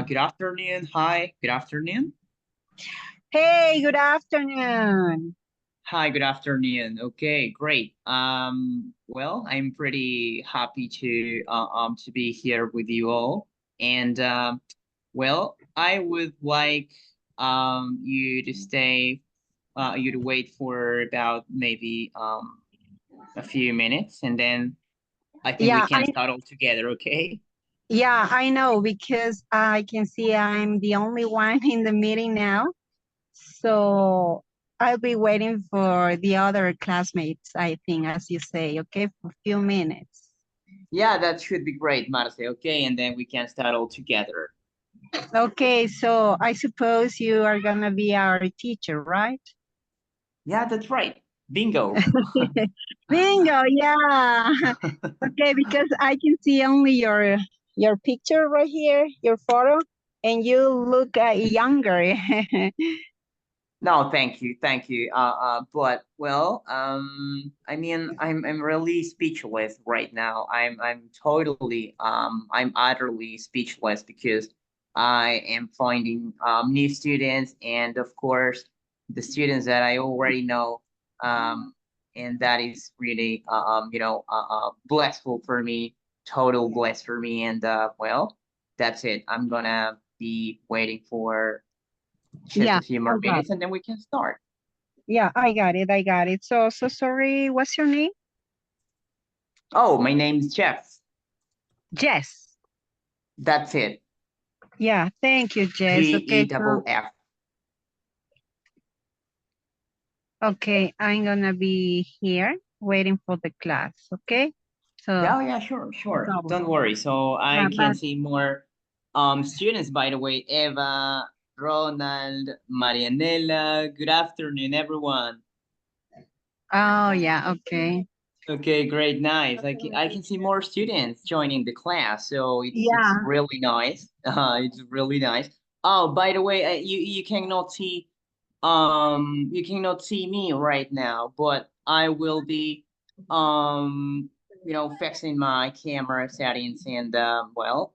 Good afternoon. Hi, good afternoon. Hey, good afternoon. Hi, good afternoon. Okay, great. Well, I'm pretty happy to be here with you all. And well, I would like you to stay you to wait for about maybe a few minutes, and then I think we Yeah, can start all together, okay? I know because I can see I'm the only one in the meeting now. So I'll be waiting for the other classmates, I think, as you say, okay, for a few minutes. Yeah, that should be great, Marce. Okay, and then we can start all together. Okay, so I suppose you are gonna be our teacher, right? Yeah, that's right. Bingo. Bingo, yeah. Okay, because I can see only your picture right here, your photo, and you look younger. No, thank you, thank you. But well, I mean, I'm really speechless right now. I'm utterly speechless because I am finding new students, and of course, the students that I already know. Um, and that is really blissful for me, total bliss for me. And well, that's it. I'm gonna be waiting for just Yeah, a few I more got minutes and then we can start. Yeah, I got it. I got it. So sorry. What's your name? Oh, my name is Jeff. Jess. That's it. Yeah, thank you, Jess. G E double F. I'm gonna be here waiting for the class. Okay. So, Yeah, yeah, sure, no sure. problem. Don't worry. So Yeah, I can but see more students, by the way. Eva, Ronald, Marianela. Good afternoon, everyone. oh yeah, okay. Okay, great, nice. I can see more students joining the class, so it's Yeah. really nice. It's really nice. Oh, by the way, you cannot see me right now, but I will be fixing my camera settings, and well,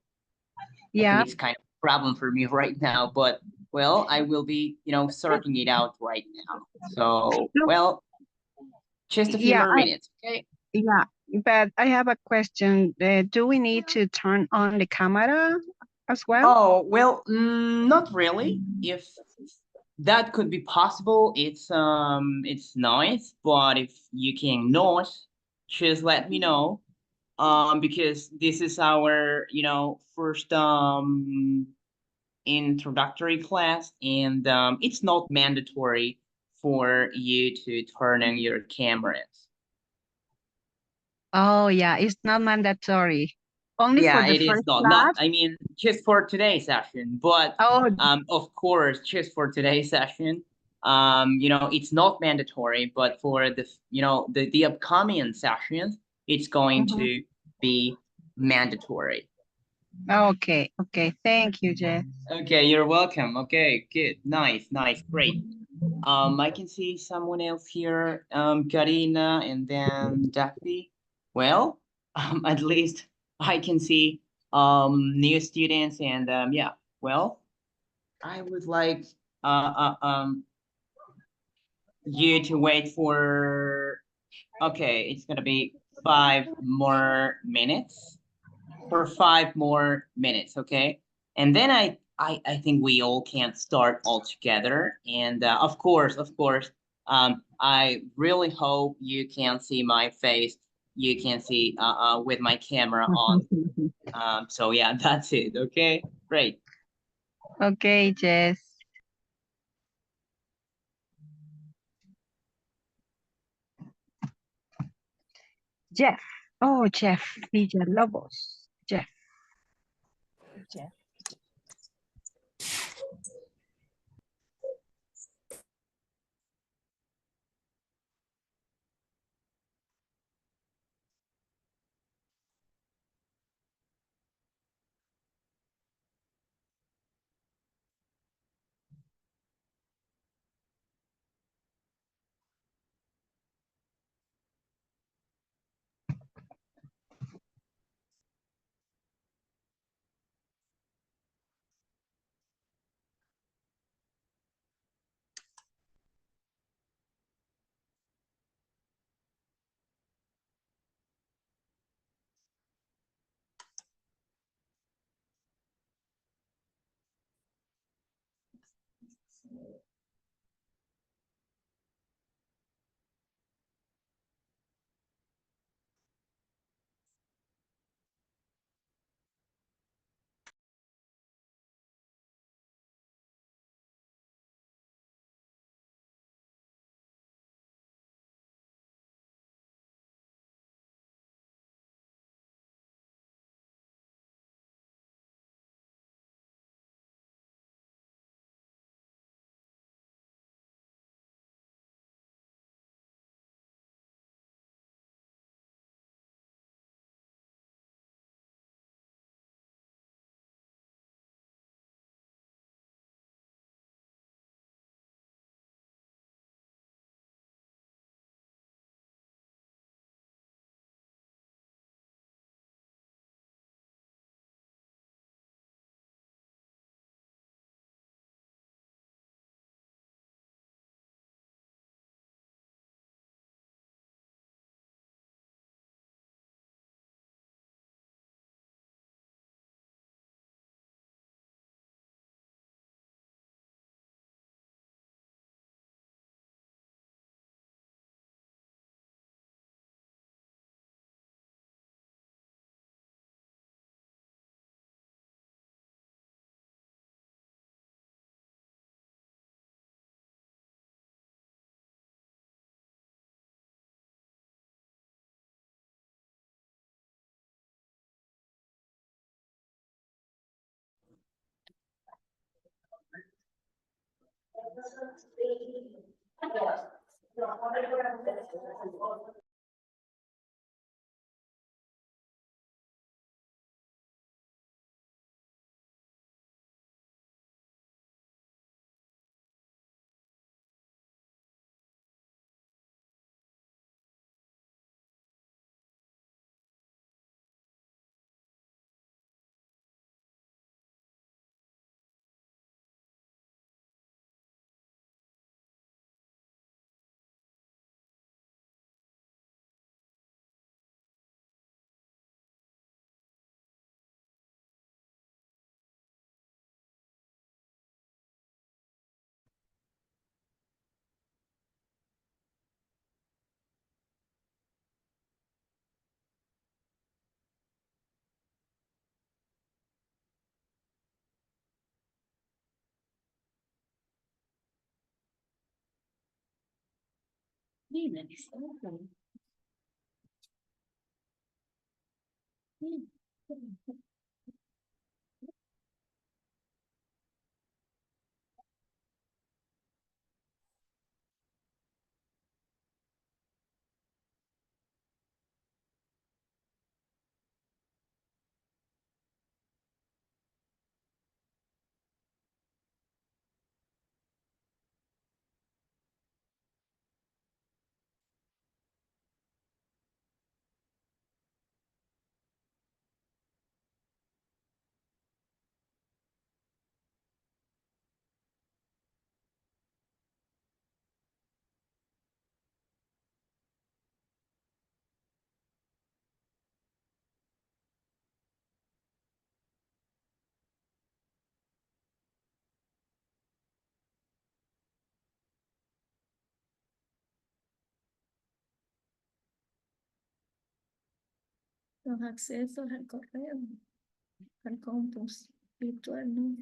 I think Yeah. it's kind of a problem for me right now, but well, I will be sorting it out right now. So No, well, just a few yeah, more minutes, okay? yeah. But I have a question. Do we need to turn on the camera as well? Oh, well, not really. If that could be possible, it's nice, but if you cannot, just let me know. Because this is our, first introductory class, and it's not mandatory for you to turn on your cameras. Oh yeah, it's not mandatory. Only for Yeah, the it is first not. class. I mean, just for today's session, but Oh, of course, just for today's session, it's not mandatory, but for the upcoming sessions, it's going mhm. to be mandatory. Okay. Okay. Thank you, Jess. Okay, you're welcome. Okay, good, nice, nice, great. I can see someone else here, Karina, and then Daphne. Well, at least I can see new students, and yeah. Well, I would like you to wait for. Okay, it's gonna be 5 more minutes. For 5 more minutes, okay? And then I think we all can start all together. And of course, I really hope you can see my face. You can see with my camera on. So yeah, that's it. Okay, great. Okay, Jess. Jeff. Oh, Jeff Villalobos. Jeff. Jeff. Los accesos al correo, al campus virtual, ¿no?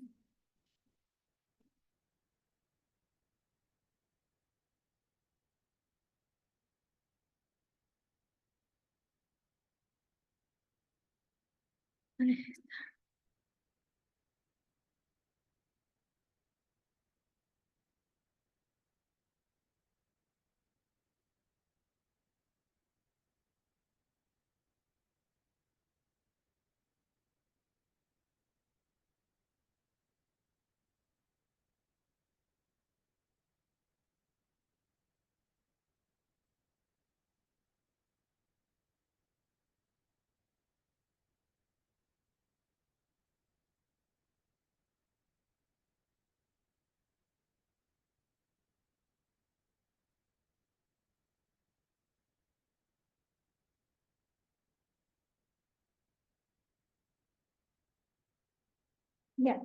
Ya.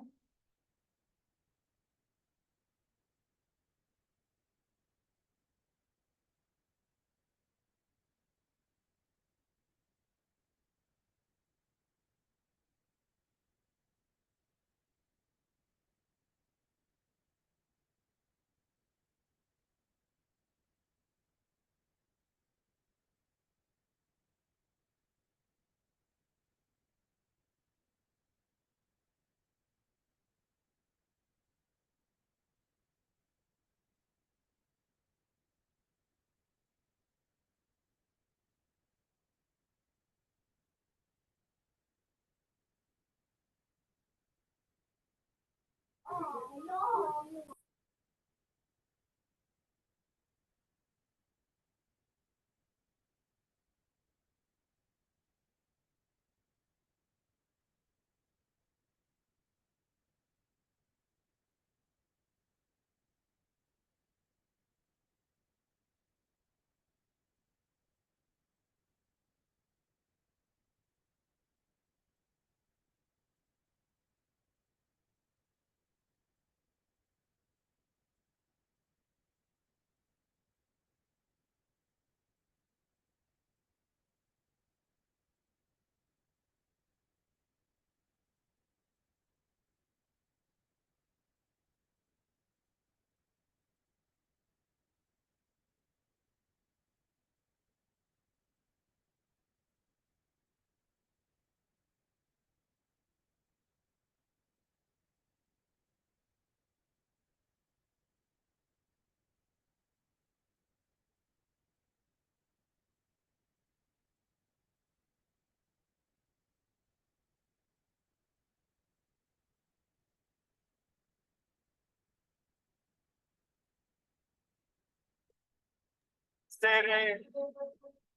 seré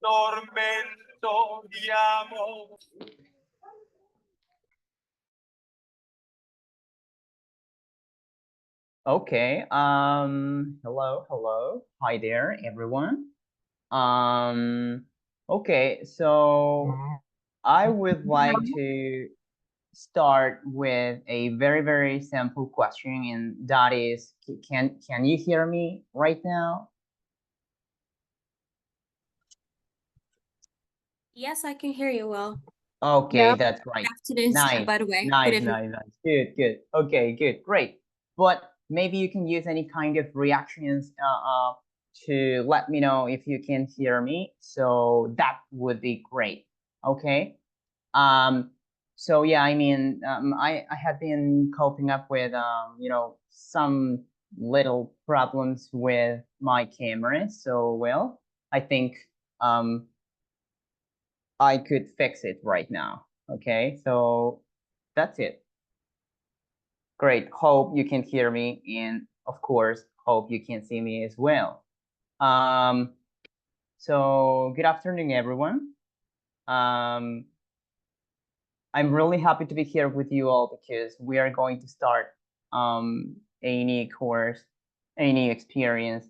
tormento y amor. Okay, hello. Hi there, everyone. Okay, so I would like to start with a very simple question, and that is, can you hear me right now? Yes, I can hear you well. Okay, Yeah. that's right. Good afternoon, Nice, by the way. Good nice. evening. Good. Okay, good, great. But maybe you can use any kind of reactions to let me know if you can hear me. So that would be great. Okay. So yeah, I mean, I have been coping up with some little problems with my camera. So well, I think I could fix it right now. Okay, so that's it. Great. Hope you can hear me, and of course, hope you can see me as well. So good afternoon, everyone. I'm really happy to be here with you all because we are going to start a new course, a new experience,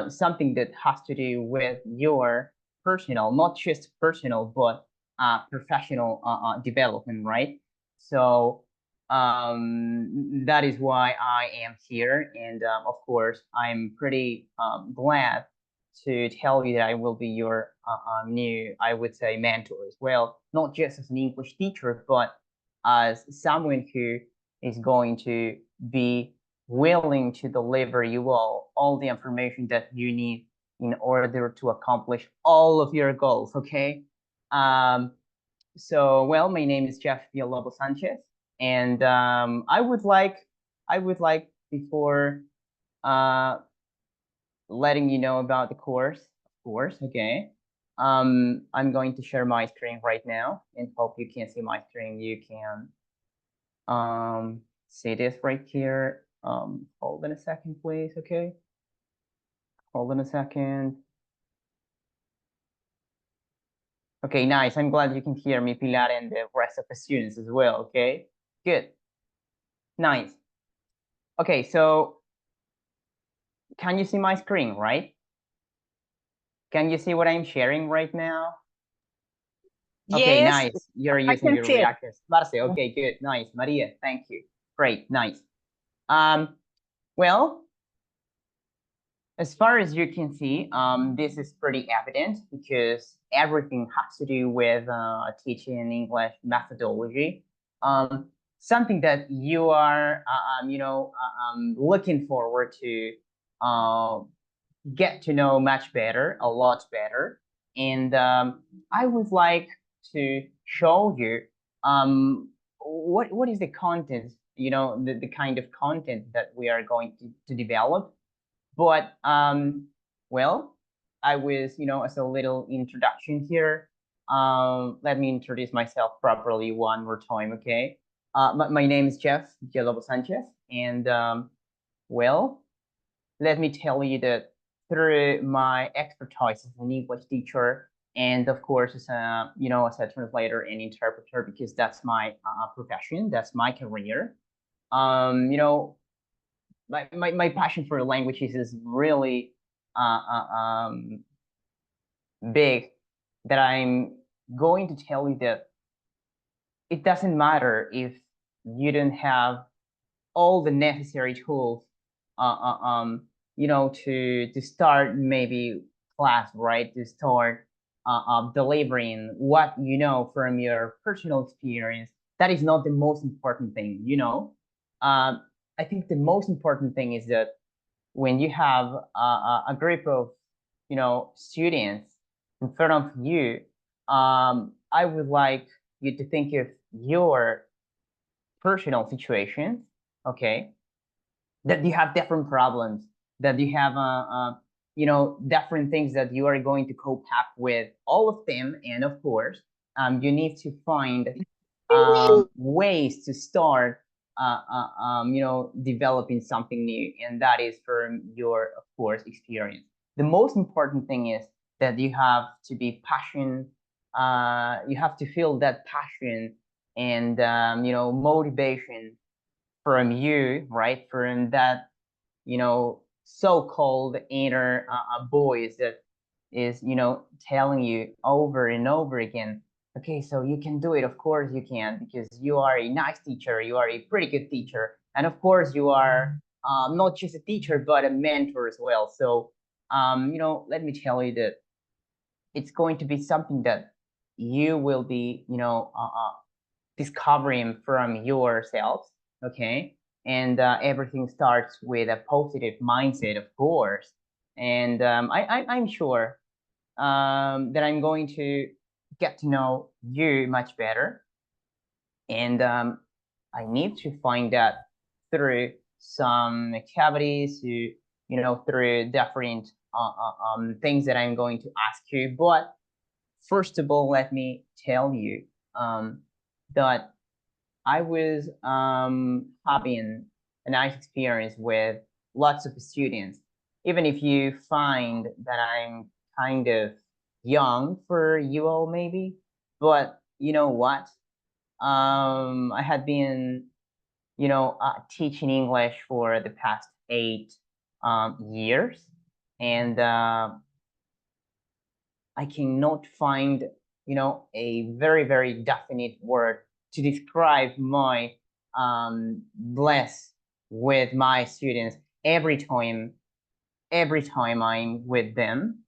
something that has to do with your personal, not just personal, but professional development, right? So that is why I am here. And of course, I'm pretty glad to tell you that I will be your new, I would say, mentor as well, not just as an English teacher, but as someone who is going to be willing to deliver you all the information that you need in order to accomplish all of your goals. Okay. So well, my name is Jeff Villalobos Sanchez, and I would like before letting you know about the course, of course. Okay. I'm going to share my screen right now, and hope you can see my screen. You can see this right here. Hold on a second, please. Okay. Hold on a second. Okay, nice. I'm glad you can hear me, Pilar, and the rest of the students as well. Okay, good. Nice. Okay, so can you see my screen, right? Can you see what I'm sharing right now? Okay, Yes, nice. You're I using can your see it. reactors. Marce, okay, good, nice. Maria, thank you. Great, nice. Well, as far as you can see, this is pretty evident because everything has to do with teaching English methodology. Something that you are, looking forward to get to know much better, a lot better. And I would like to show you what is the content, the kind of content that we are going to develop. But well, I was, as a little introduction here, let me introduce myself properly one more time, okay? My name is Jeff Villalobos Sanchez, and well, let me tell you that through my expertise as an English teacher, and of course as a translator and interpreter, because that's my profession, that's my career. My passion for languages is really big, that I'm going to tell you that it doesn't matter if you don't have all the necessary tools to start maybe class, right? To start delivering what you know from your personal experience. That is not the most important thing, I think the most important thing is that when you have a group of students in front of you, I would like you to think of your personal situations, okay, that you have different problems, that you have different things that you are going to cope up with, all of them. And of course, you need to find ways to start developing something new, and that is from your, of course, experience. the most important thing is that you have to be passionate. You have to feel that passion and motivation from you, right? From that so-called inner voice that is telling you over and over again, okay, so you can do it. Of course you can, because you are a nice teacher, you are a pretty good teacher, and of course you are not just a teacher but a mentor as well. So let me tell you that it's going to be something that you will be discovering from yourselves, okay? And everything starts with a positive mindset, of course. And I'm sure that I'm going to get to know you much better. And I need to find that through some activities, through different things that I'm going to ask you. But first of all, let me tell you that I was having a nice experience with lots of students. Even if you find that I'm kind of young for you all, maybe, but you know what? I had been, teaching English for the past 8 years, and I cannot find, a very, very definite word to describe my bliss with my students every time I'm with them.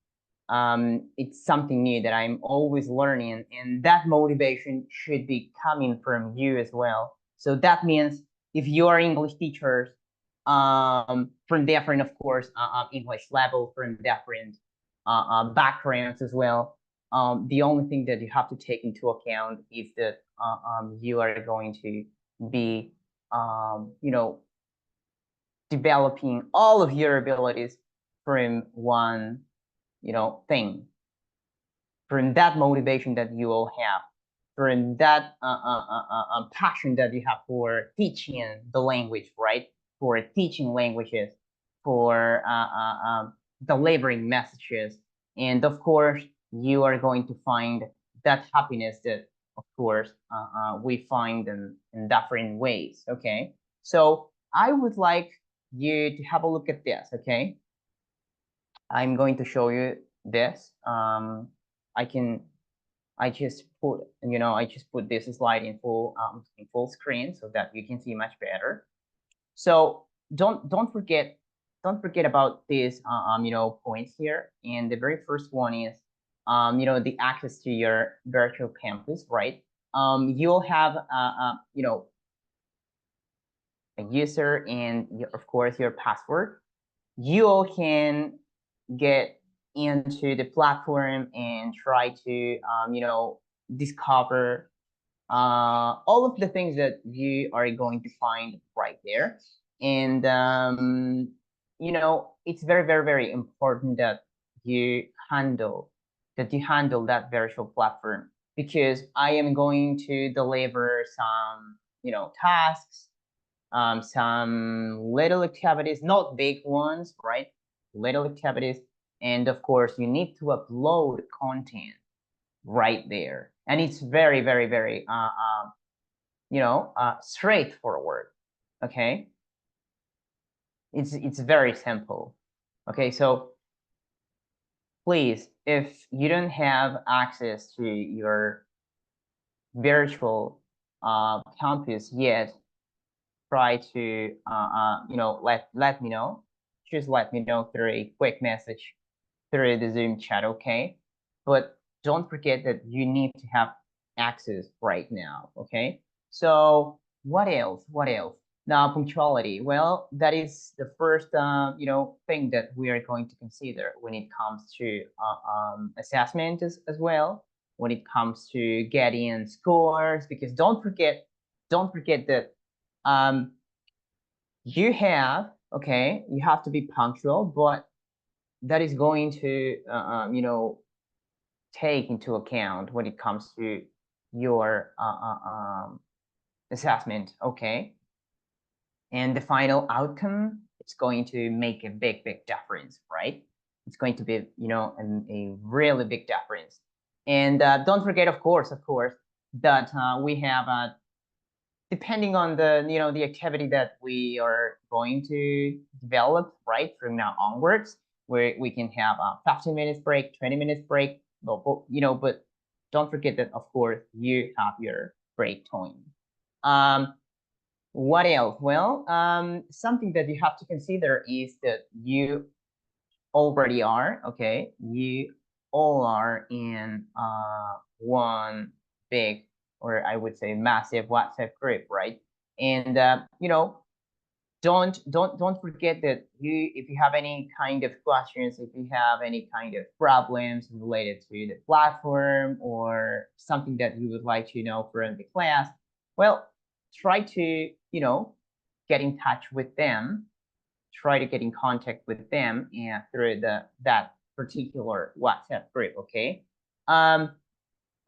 It's something new that I'm always learning, and that motivation should be coming from you as well. So that means if you are English teachers from different, of course, English level, from different backgrounds as well, the only thing that you have to take into account is that you are going to be developing all of your abilities from one thing, from that motivation that you all have, from that passion that you have for teaching the language, right? For teaching languages, for delivering messages. And of course, you are going to find that happiness that, of course, we find in different ways, okay? So I would like you to have a look at this, okay? I'm going to show you this. I just put this slide in full screen so that you can see much better. So don't forget about these points here. And the very first one is the access to your virtual campus, right? You'll have a user and of course your password. You all can get into the platform and try to discover all of the things that you are going to find right there. And it's very, very, very important that you handle that virtual platform, because I am going to deliver some tasks, some little activities, not big ones, right? Little activities. And of course, you need to upload content right there. And it's very, very, very, straightforward. Okay. It's very simple. Okay. So please, if you don't have access to your virtual campus yet, try to let me know. Just let me know through a quick message through the Zoom chat, okay? But don't forget that you need to have access right now, okay? So what else? Now, punctuality. Well, that is the first thing that we are going to consider when it comes to assessment as well, when it comes to getting scores, because don't forget that you have to be punctual, but that is going to take into account when it comes to your assessment, okay? And the final outcome, it's going to make a big difference, right? it's going to be, you know, a really big difference. And don't forget, of course, that we have depending on the, you know, the activity that we are going to develop, right, from now onwards, where we can have a 15 minutes break, 20 minutes break, you know, but don't forget that, of course, you have your break time. What else? Well, something that you have to consider is that you already are, okay, you all are in one big, or I would say massive WhatsApp group, right? And you know, don't forget that if you have any kind of questions, if you have any kind of problems related to the platform or something that you would like to know from the class, well, try to, you know, get in touch with them, try to get in contact with them and through that particular WhatsApp group, okay?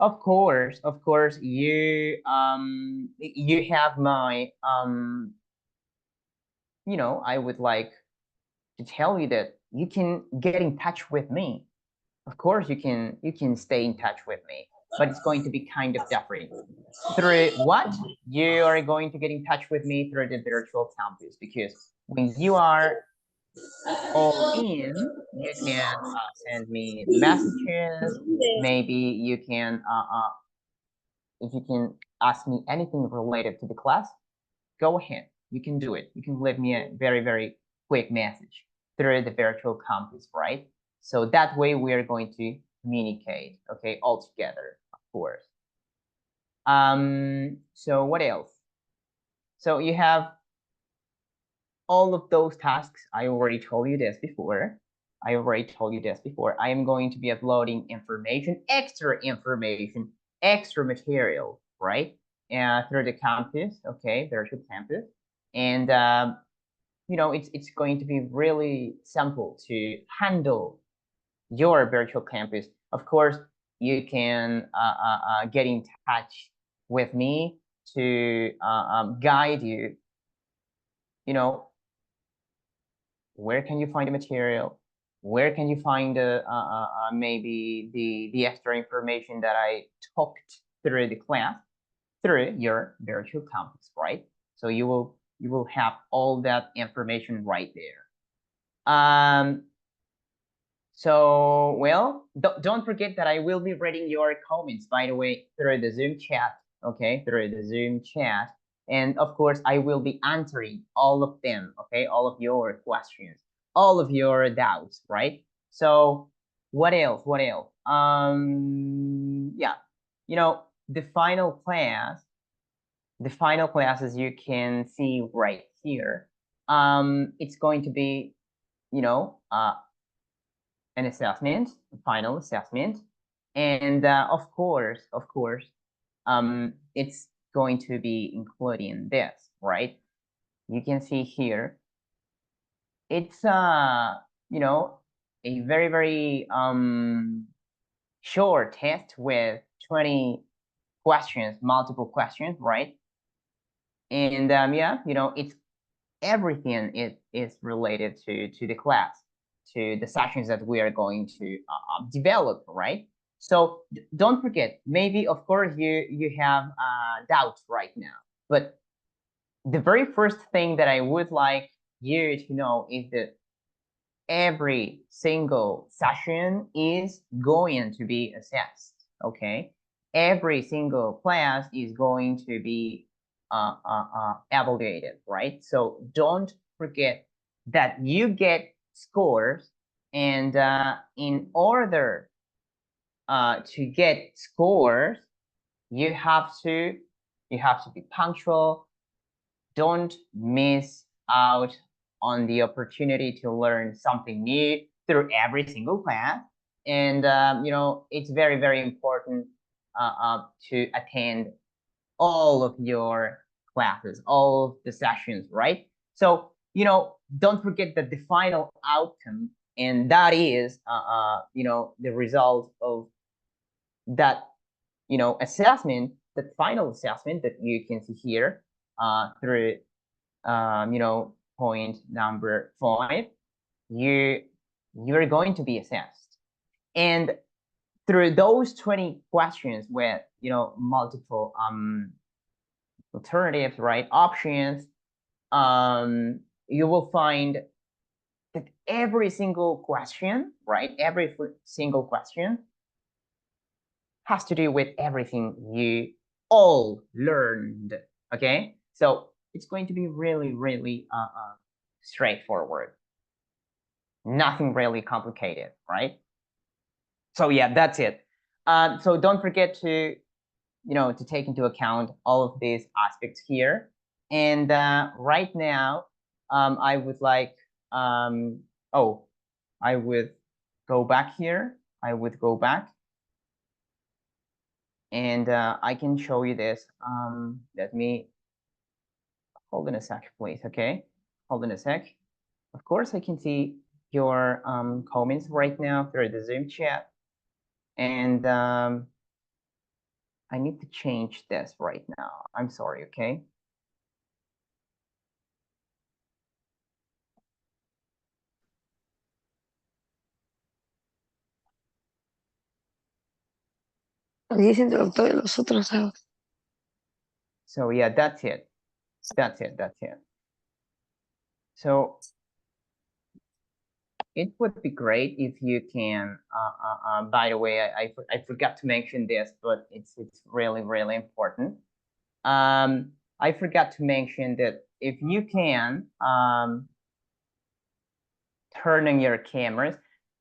Of course, you you have my you know, I would like to tell you that you can get in touch with me. Of course, you can stay in touch with me, but it's going to be kind of different. Through what? You are going to get in touch with me through the virtual campus, because when you are all in, you can send me messages. Maybe you can, if you can ask me anything related to the class, go ahead. You can do it. You can leave me a very, very quick message through the virtual campus, right? So that way we are going to communicate, okay, all together, of course. So what else? So you have all of those tasks. I already told you this before. I am going to be uploading information, extra material, right? Through the campus, okay, virtual campus. And you know, it's going to be really simple to handle your virtual campus. Of course, you can get in touch with me to guide you, you know, where can you find the material? Where can you find maybe the extra information that I talked through the class through your virtual campus, right? So you will have all that information right there. So, well, don't forget that I will be reading your comments, by the way, through the Zoom chat, okay, through the Zoom chat. And of course, I will be answering all of them, okay, all of your questions, all of your doubts, right? So, what else? Yeah, you know, the final class, as you can see right here, it's going to be, you know, an assessment, a final assessment, and of course, it's going to be including this, right? You can see here, it's you know, a very, very short test with 20 questions, multiple questions, right? And yeah, you know, it's everything is related to the class, to the sessions that we are going to develop, right? So don't forget, maybe of course you have doubts right now, but the very first thing that I would like you to know is that every single session is going to be assessed, okay? Every single class is going to be evaluated, right? So don't forget that you get scores, and in order to get scores, you have to be punctual. Don't miss out on the opportunity to learn something new through every single class. And you know, it's very, very important to attend all of your classes, all of the sessions, right? So, you know, don't forget that the final outcome, and that is, you know, the result of that, you know, assessment, the final assessment that you can see here through, you know, point number 5. You you're going to be assessed. And through those 20 questions with, multiple alternatives, right, options, you will find that every single question, right, every single question has to do with everything you all learned, okay? So it's going to be really, really straightforward. Nothing really complicated, right? So yeah, that's it. So don't forget to, to take into account all of these aspects here. And right now, I would like, I would go back here. I would go back. And I can show you this. Let me hold on a sec, please. Okay, hold on a sec. Of course, I can see your comments right now through the Zoom chat, and I need to change this right now. I'm sorry. Okay. Dice introductorio de los otros sábados. So yeah, that's it. That's it. That's it. So it would be great if you can. By the way, I forgot to mention this, but it's really, really important. I forgot to mention that if you can turn on your cameras,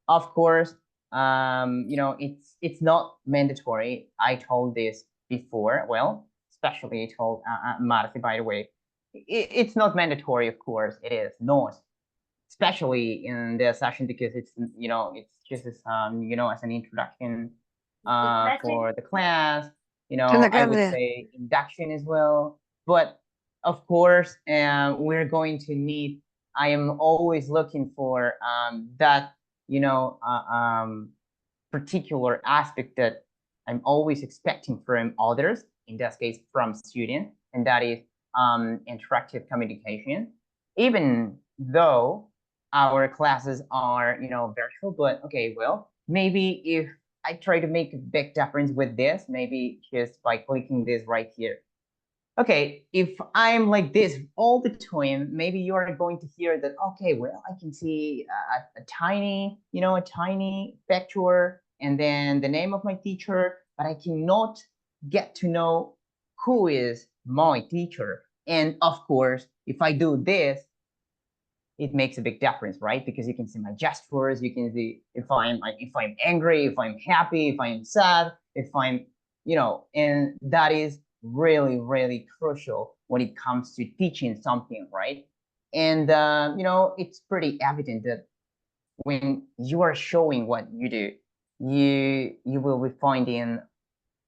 of course, it's not mandatory. I told this before. Well, especially I told Marcy, by the way, it's not mandatory. Of course, it is not, especially in the session, because it's just as as an introduction for the class. I would say induction as well. But of course, we're going to need. I am always looking for that particular aspect that I'm always expecting from others. In this case, from students, and that is interactive communication. Even though our classes are virtual, but okay, well, maybe if I try to make a big difference with this, maybe just by clicking this right here. Okay, if I'm like this all the time, maybe you are going to hear that, okay, well, I can see a tiny picture and then the name of my teacher, but I cannot get to know who is my teacher. And of course, if I do this, it makes a big difference, right? Because you can see my gestures, you can see if I'm angry, if I'm happy, if I'm sad, if I'm, and that is really, really crucial when it comes to teaching something, right? And it's pretty evident that when you are showing what you do, you will be finding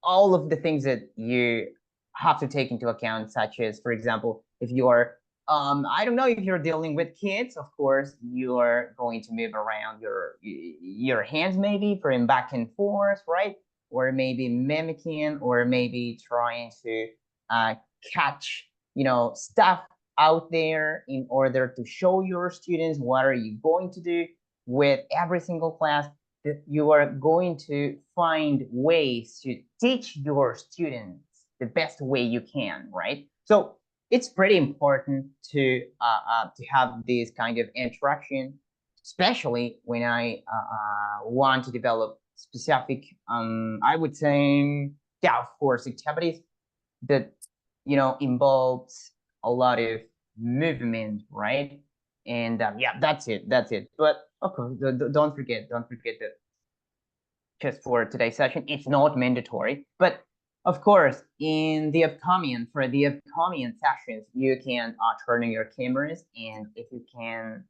all of the things that you have to take into account, such as, for example, if you are I don't know, if you're dealing with kids, of course, you are going to move around your hands, maybe from back and forth, right? Or maybe mimicking, or maybe trying to catch, stuff out there in order to show your students what are you going to do with every single class. That you are going to find ways to teach your students the best way you can, right? So it's pretty important to have this kind of interaction, especially when I want to develop specific, I would say, yeah, of course, activities that involves a lot of movement, right? And yeah, that's it. But okay, don't forget that just for today's session, it's not mandatory, but of course, for the upcoming sessions, you can turn on your cameras, and if you can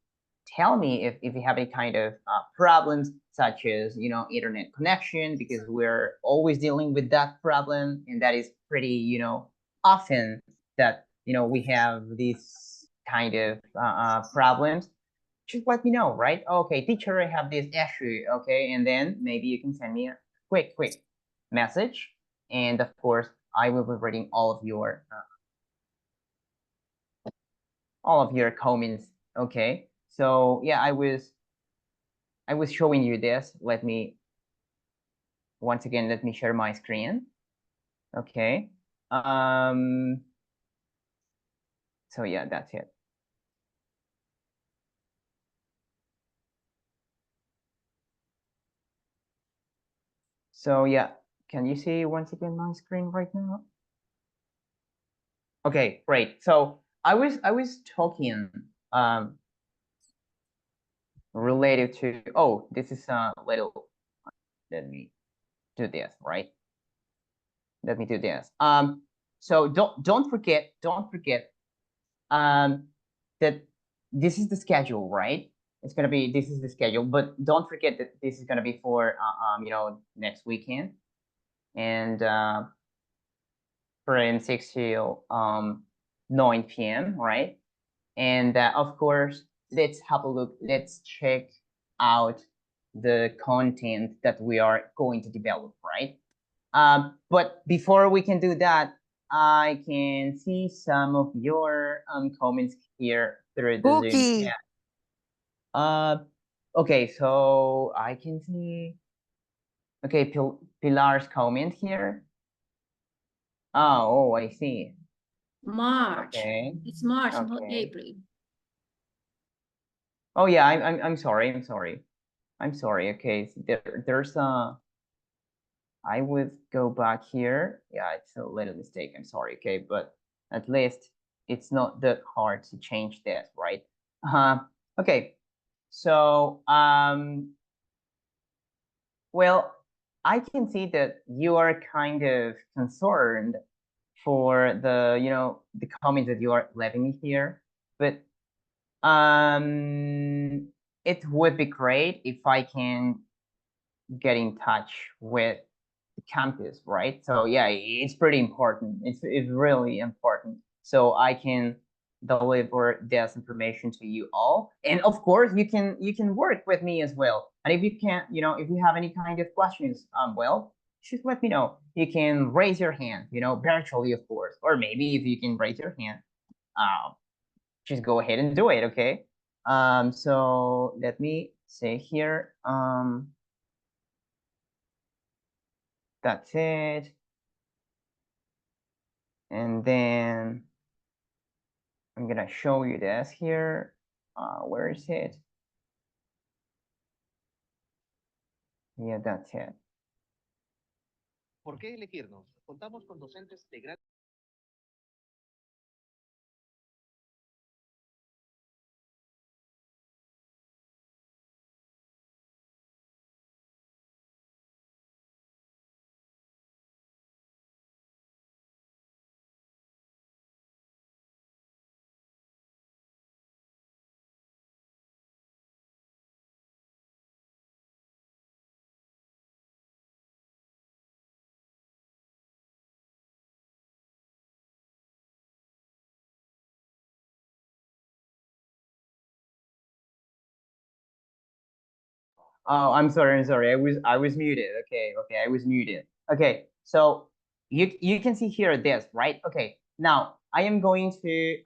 tell me if you have any kind of problems, such as internet connection, because we're always dealing with that problem, and that is pretty often that we have these kind of problems. Just let me know, right? Okay, teacher, I have this issue. Okay, and then maybe you can send me a quick message, and of course I will be reading all of your comments. Okay, so yeah, I was I was showing you this. Once again, let me share my screen. Okay. So yeah, that's it. So yeah, can you see once again my screen right now? Okay, great. So I was talking related to, oh, this is a little, let me do this, right? Let me do this. So don't forget that this is the schedule, right? It's gonna be, this is the schedule, but don't forget that this is gonna be for next weekend, and from 6 till 9 p.m., right? And of course, let's have a look. Let's check out the content that we are going to develop, right? But before we can do that, I can see some of your comments here through the Zoom Cookie. chat. Okay, so I can see. Okay, Pilar's comment here. Oh, I see. March. Okay. It's March, not Okay. April. Oh yeah, I'm sorry. I'm sorry. Okay, so there's a. I would go back here. Yeah, it's a little mistake. I'm sorry. Okay, but at least it's not that hard to change this, right? Okay. So well, I can see that you are kind of concerned for the the comments that you are leaving me here, but it would be great if I can get in touch with the campus, right? So yeah, it's pretty important. It's really important. So I can deliver this information to you all, and of course you can work with me as well. And if you can't, if you have any kind of questions, well, just let me know. You can raise your hand, virtually, of course, or maybe if you can raise your hand, just go ahead and do it. Okay. So let me say here. That's it. And then I'm gonna show you this here. Where is it? Yeah, that's it. ¿Por qué elegirnos? Contamos con docentes de gran Oh, I'm sorry. I'm sorry. I was muted. Okay. Okay. I was muted. Okay. So you can see here this, right? Okay. Now I am going to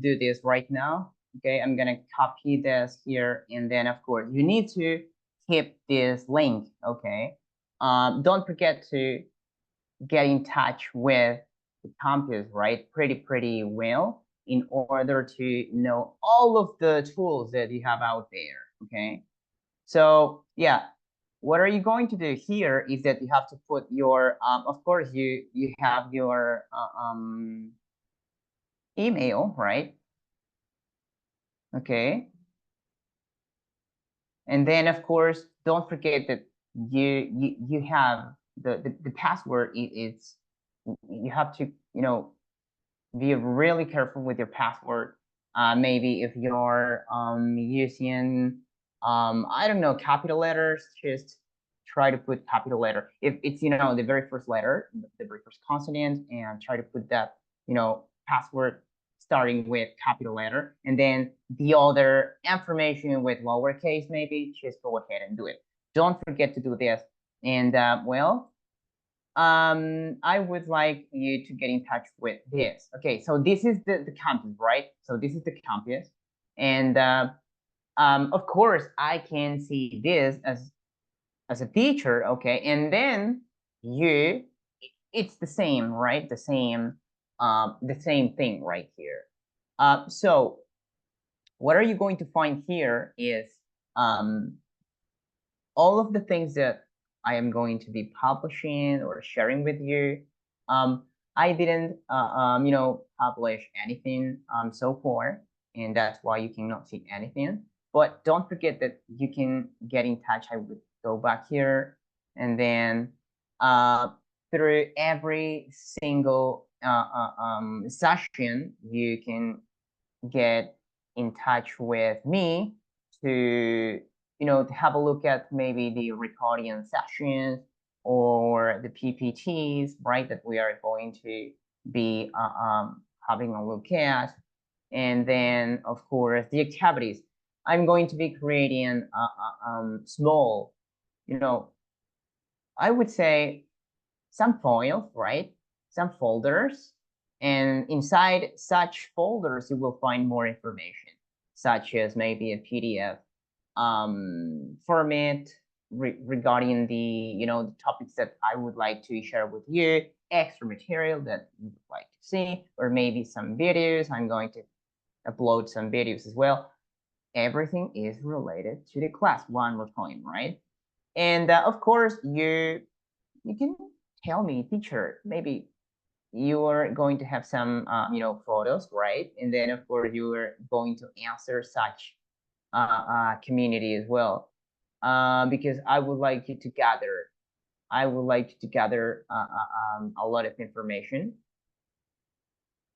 do this right now. Okay. I'm gonna copy this here, and then of course you need to keep this link. Okay. Don't forget to get in touch with the campus, right? Pretty well, in order to know all of the tools that you have out there. Okay. So yeah, what are you going to do here is that you have to put your, of course, you have your email, right? Okay. And then of course, don't forget that you have the password. It's you have to be really careful with your password. Maybe if you're using I don't know, capital letters, just try to put capital letter. If it's the very first letter, the very first consonant, and try to put that password starting with capital letter, and then the other information with lowercase, maybe just go ahead and do it. Don't forget to do this. And well, I would like you to get in touch with this. Okay, so this is the campus, right? So this is the campus, and Of course, I can see this as a teacher, okay, and then you, it's the same, right? The same thing right here. So what are you going to find here is all of the things that I am going to be publishing or sharing with you. I didn't, publish anything so far, and that's why you cannot see anything. But don't forget that you can get in touch. I would go back here, and then through every single session, you can get in touch with me to to have a look at maybe the recording sessions or the PPTs, right, that we are going to be having a look at. And then, of course, the activities. I'm going to be creating small, I would say some files, right? Some folders. And inside such folders, you will find more information, such as maybe a PDF format regarding the the topics that I would like to share with you, extra material that you would like to see, or maybe some videos. I'm going to upload some videos as well. Everything is related to the class, one more time, right? And of course, you can tell me, teacher, maybe you are going to have some photos, right? And then of course you are going to answer such community as well, because I would like you to gather a lot of information.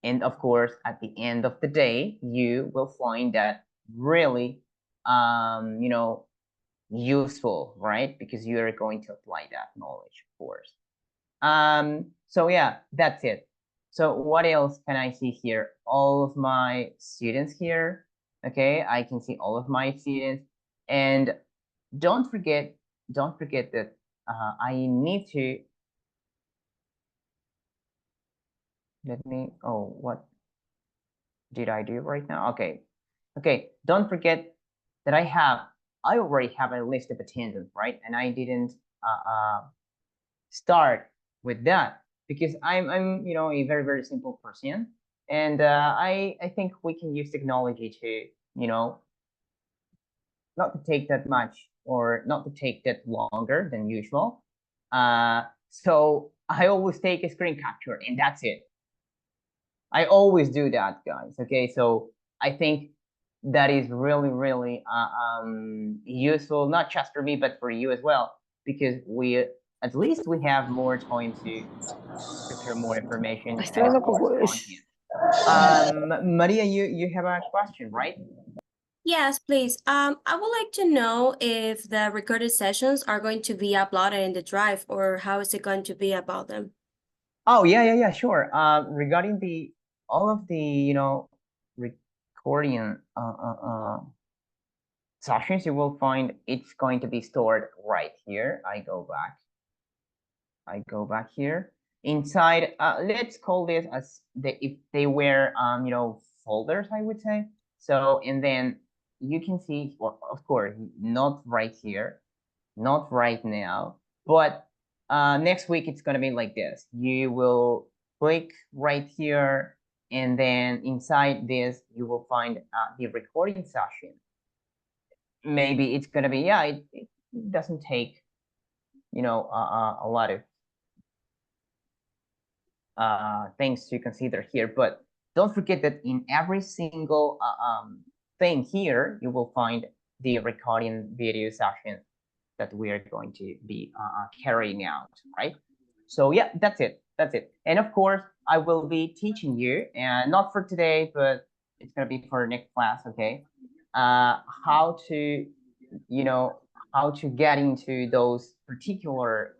And of course, at the end of the day, you will find that really useful, right? Because you are going to apply that knowledge, of course. So yeah, that's it. So what else can I see here? All of my students here. Okay, I can see all of my students. And don't forget that I need to what did I do right now? Okay, don't forget that I already have a list of attendance, right? And I didn't start with that because I'm a very, very simple person. And I think we can use technology to not to take that much or not to take that longer than usual. So I always take a screen capture and that's it. I always do that, guys. Okay, so I think that is really, really useful, not just for me, but for you as well, because at least we have more time to prepare more information Estoy and viendo more que content. Maria, you have a question, right? Yes, please. I would like to know if the recorded sessions are going to be uploaded in the drive or how is it going to be about them? Oh, yeah, sure. Regarding all of the recording sessions, you will find it's going to be stored right here. I go back here inside. Let's call this as if they were folders, I would say. So, and then you can see, well, of course, not right here, not right now, but next week it's gonna be like this. You will click right here, and then inside this you will find the recording session. Maybe it's gonna be it doesn't take a lot of things to consider here, but don't forget that in every single thing here you will find the recording video session that we are going to be carrying out, right? So yeah, that's it. And of course, I will be teaching you, and not for today, but it's gonna be for next class, okay? How to get into those particular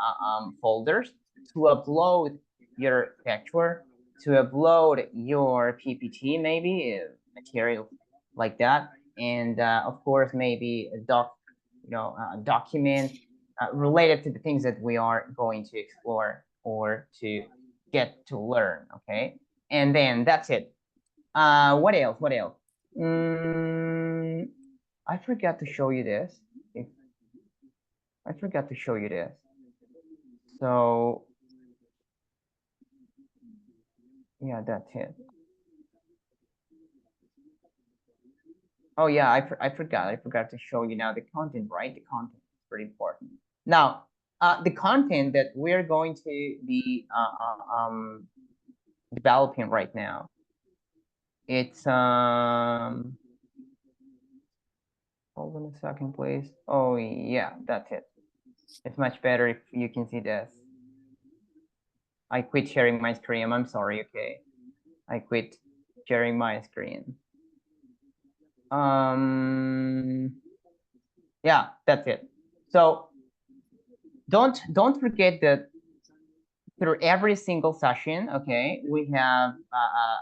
folders to upload your lecture, to upload your PPT, maybe material like that, and of course maybe a document related to the things that we are going to explore or to get to learn. Okay, and then that's it. What else? I forgot to show you this. I forgot to show you this. So yeah, that's it. Oh yeah, I forgot to show you now the content, right? The content is very important. Now, the content that we're going to be developing right now, it's hold on a second, please. Oh yeah, that's it. It's much better if you can see this. I quit sharing my screen. I'm sorry. Okay, I quit sharing my screen. Yeah, that's it. So don't forget that through every single session, okay, we have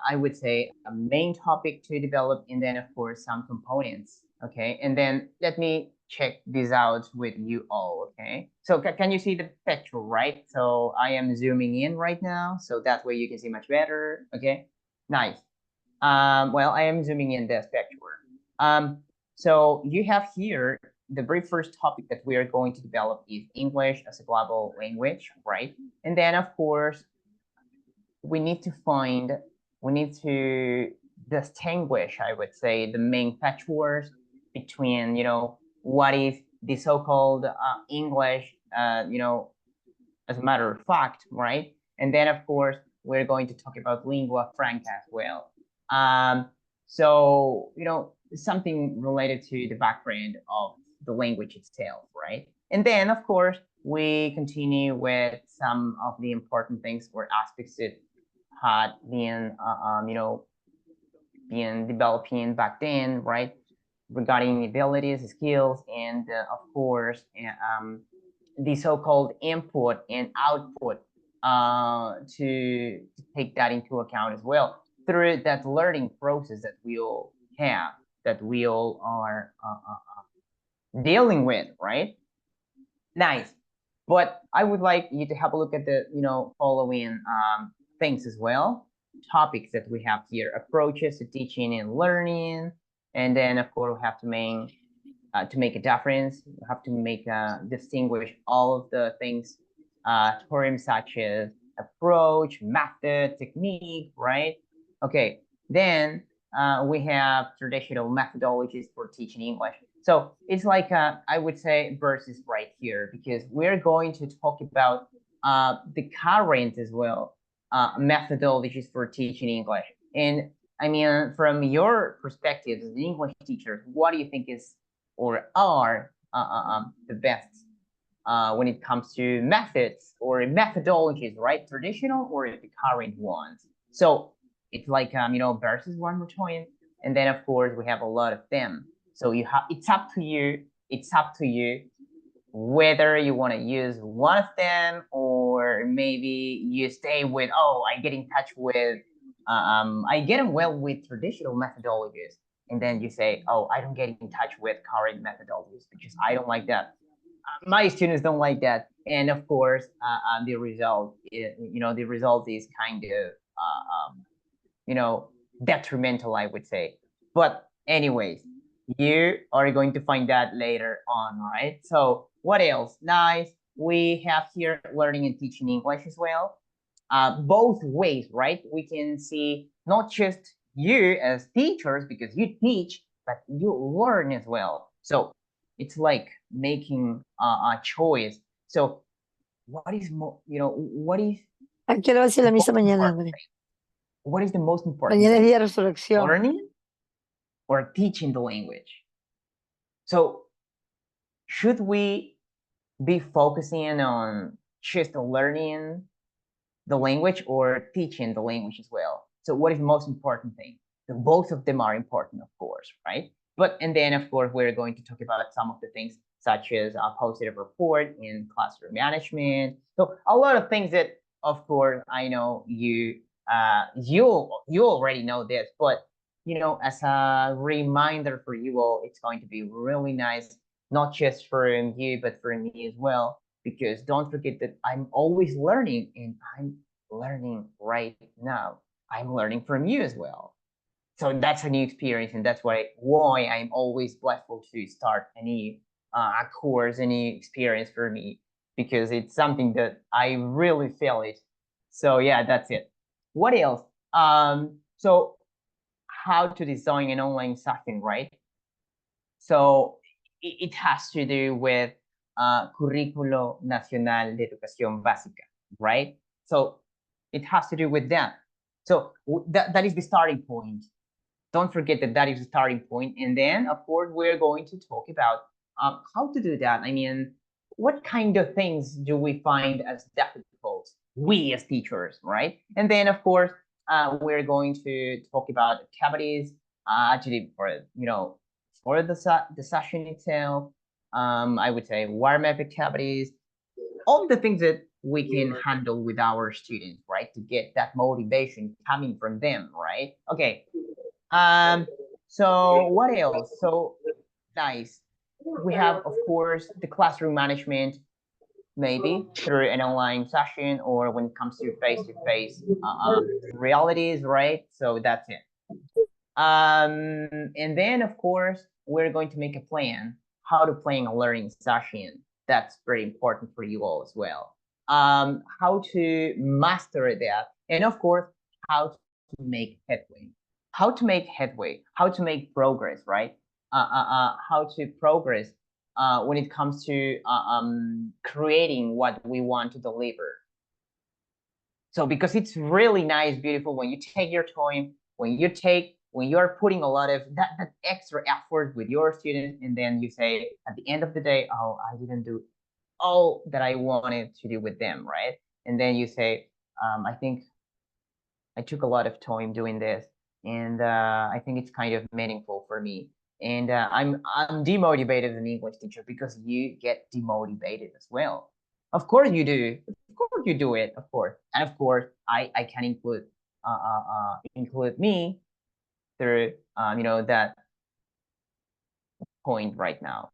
I would say a main topic to develop, and then of course some components, okay, and then let me check this out with you all. Okay, so can you see the picture, right? So I am zooming in right now, so that way you can see much better. Okay, nice. Well, I am zooming in this picture. So you have here the very first topic that we are going to develop is English as a global language, right? And then of course, we need to distinguish, I would say, the main catchwords between, what is the so-called English, as a matter of fact, right? And then of course, we're going to talk about lingua franca as well. So, something related to the background of the language itself, right? And then of course, we continue with some of the important things or aspects that had been, being developing back then, right? Regarding abilities, skills, and of course, the so-called input and output to take that into account as well through that learning process that we all have, that we all are dealing with, right? Nice. But I would like you to have a look at the, following things as well, topics that we have here: approaches to teaching and learning, and then of course we have to make a difference. We have to make distinguish all of the things, terms such as approach, method, technique, right? Okay, then we have traditional methodologies for teaching English. So it's like I would say versus right here, because we're going to talk about the current as well methodologies for teaching English. And I mean, from your perspective as an English teacher, what do you think is or are the best when it comes to methods or methodologies, right? Traditional or the current ones. So it's like versus one more time, and then of course we have a lot of them. So it's up to you. It's up to you whether you want to use one of them, or maybe you stay with, I get in touch with, I get on well with traditional methodologies, and then you say, I don't get in touch with current methodologies because I don't like that. My students don't like that, and of course, the result is kind of, detrimental, I would say. But anyways, you are going to find that later on, right? So what else? Nice. We have here learning and teaching English as well. Both ways, right? We can see not just you as teachers because you teach, but you learn as well. So it's like making a choice. So what is ¿A qué hora va a ser la misa mañana, André? what is the most important Mañana es thing? día de resurrección. Learning or teaching the language? So should we be focusing on just learning the language or teaching the language as well? So what is the most important thing? So both of them are important, of course, right? And then of course, we're going to talk about some of the things such as a positive report in classroom management. So a lot of things that, of course, I know you already know this, but as a reminder for you all, it's going to be really nice, not just for you, but for me as well, because don't forget that I'm always learning, and I'm learning right now. I'm learning from you as well. So that's a new experience, and that's why I'm always blissful to start any course, any experience for me, because it's something that I really feel it. So yeah, that's it. What else? So how to design an online session, right? So it has to do with Currículo Nacional de Educación Básica, right? So it has to do with that. So that is the starting point. Don't forget that is the starting point. And then, of course, we're going to talk about how to do that. I mean, what kind of things do we find as difficult, we as teachers, right? And then, of course, we're going to talk about activities, actually for the session itself. I would say warm-up activities, all the things that we can handle with our students, right? To get that motivation coming from them, right? Okay. So what else? So nice. We have, of course, the classroom management, maybe through an online session or when it comes to face-to-face realities, right? So that's it. And then, of course, we're going to make a plan how to plan a learning session. That's very important for you all as well. How to master that, and of course, how to make headway. How to make headway, how to make progress, right? How to progress when it comes to creating what we want to deliver. So because it's really nice, beautiful when you take your time, when you're putting a lot of that extra effort with your students, and then you say at the end of the day, oh, I didn't do all that I wanted to do with them, right? And then you say, I think I took a lot of time doing this, and I think it's kind of meaningful for me. And I'm demotivated as an English teacher because you get demotivated as well. Of course you do. Of course you do it. Of course, and of course I can include me through that point right now.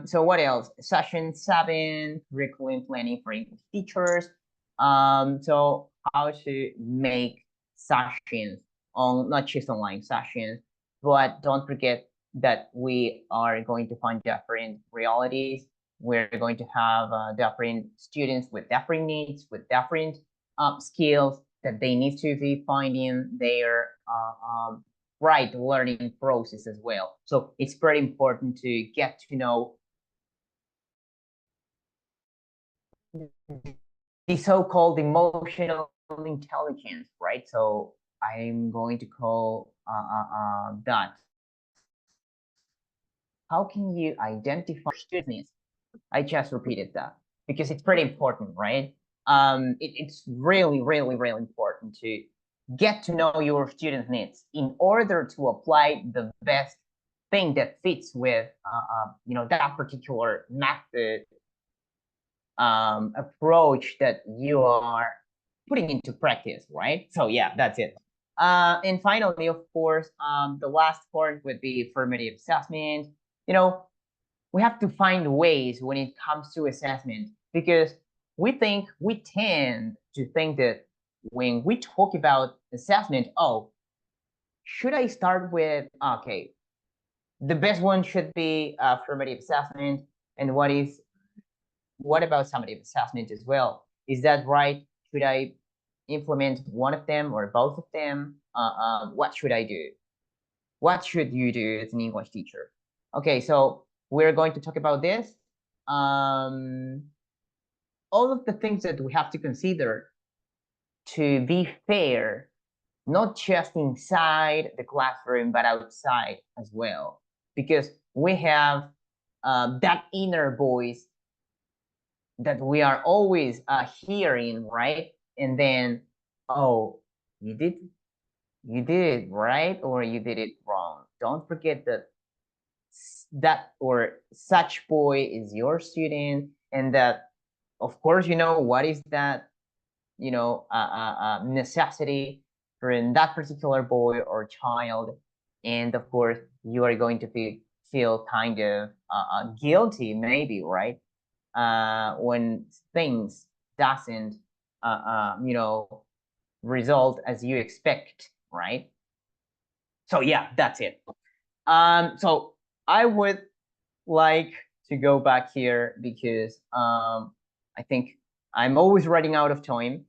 So what else? Session 7, curriculum planning for English teachers. So how to make sessions on not just online sessions, but don't forget that we are going to find different realities. We're going to have different students with different needs, with different skills that they need to be finding their right learning process as well. So it's very important to get to know the so-called emotional intelligence, right? So I'm going to call that. How can you identify students? I just repeated that because it's pretty important, right? It's really, really, really important to get to know your student needs in order to apply the best thing that fits with that particular method approach that you are putting into practice, right? So yeah, that's it. And finally, of course, the last part would be formative assessment. We have to find ways when it comes to assessment, because we tend to think that when we talk about assessment, oh, should I start with, okay, the best one should be formative assessment, and what about summative assessment as well? Is that right? Should I implement one of them or both of them? What should I do? What should you do as an English teacher? Okay, so we're going to talk about this. All of the things that we have to consider to be fair, not just inside the classroom, but outside as well. Because we have that inner voice that we are always hearing, right? And then, oh, you did it right, or you did it wrong. Don't forget that or such boy is your student, and that, of course, what is that necessity for that particular boy or child, and of course you are going to feel kind of guilty, maybe, right? When things doesn't result as you expect, right? So yeah, that's it. So I would like to go back here because I think I'm always running out of time.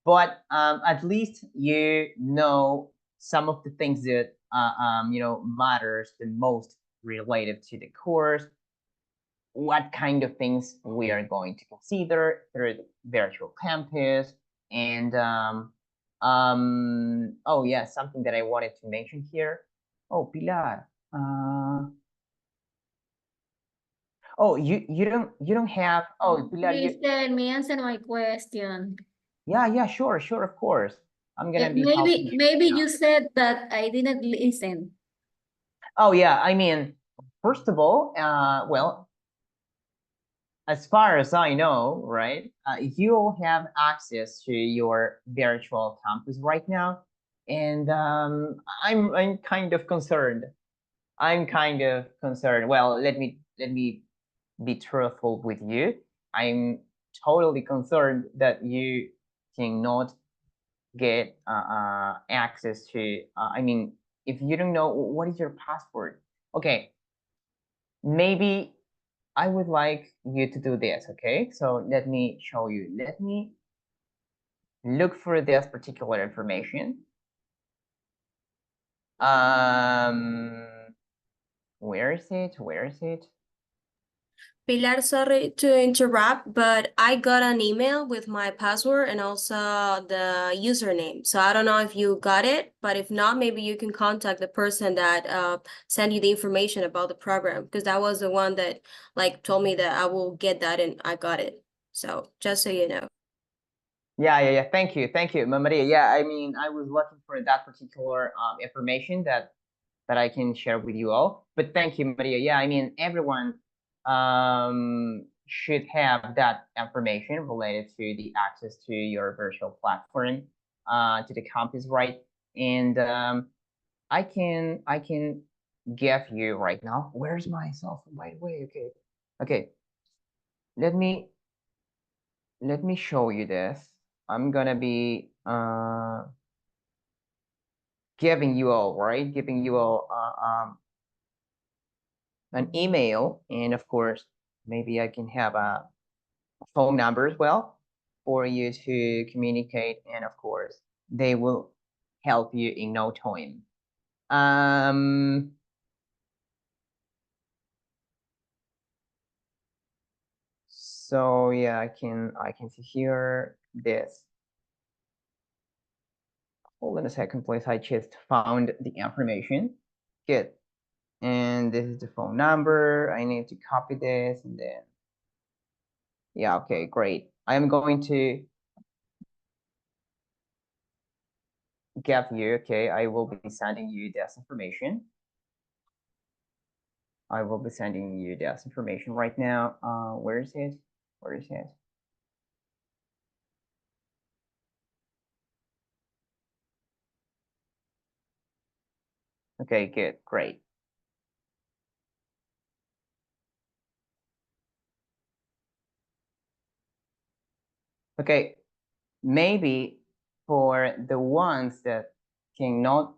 But at least you know some of the things that matters the most related to the course, what kind of things we are going to consider through the virtual campus, and oh yeah, something that I wanted to mention here. Oh, Pilar. Oh, you don't have. Oh, Pilar, Please tell me, answer my question. yeah, sure, of course. I'm gonna be helping you. Maybe Yeah. you said that I didn't listen. Oh yeah, I mean, first of all, well, as far as I know, right, you have access to your virtual campus right now, and I'm kind of concerned. Well, let me be truthful with you. I'm totally concerned that you cannot get access to. I mean, if you don't know what is your password, okay, maybe I would like you to do this, okay? So let me show you. Let me look for this particular information. Where is it? Pilar, sorry to interrupt, but I got an email with my password and also the username. So I don't know if you got it, but if not, maybe you can contact the person that sent you the information about the program, because that was the one that like told me that I will get that and I got it. So just so you know. Yeah. Thank you, Maria. Yeah, I mean, I was looking for that particular information that I can share with you all. But thank you, Maria. Yeah, I mean, everyone should have that information related to the access to your virtual platform, to the campus, right? And I can give you right now. Where's my cell phone, by the way? Okay. Let me show you this. I'm gonna be giving you all, right? Giving you all an email, and of course, maybe I can have a phone number as well for you to communicate, and of course, they will help you in no time. So yeah, I can see here this. Hold on a second, please. I just found the information. Good. And this is the phone number. I need to copy this and then. Yeah, okay, great. I am going to give you, okay, I will be sending you this information. I will be sending you this information right now. Where is it? Okay, good, great. Okay, maybe for the ones that cannot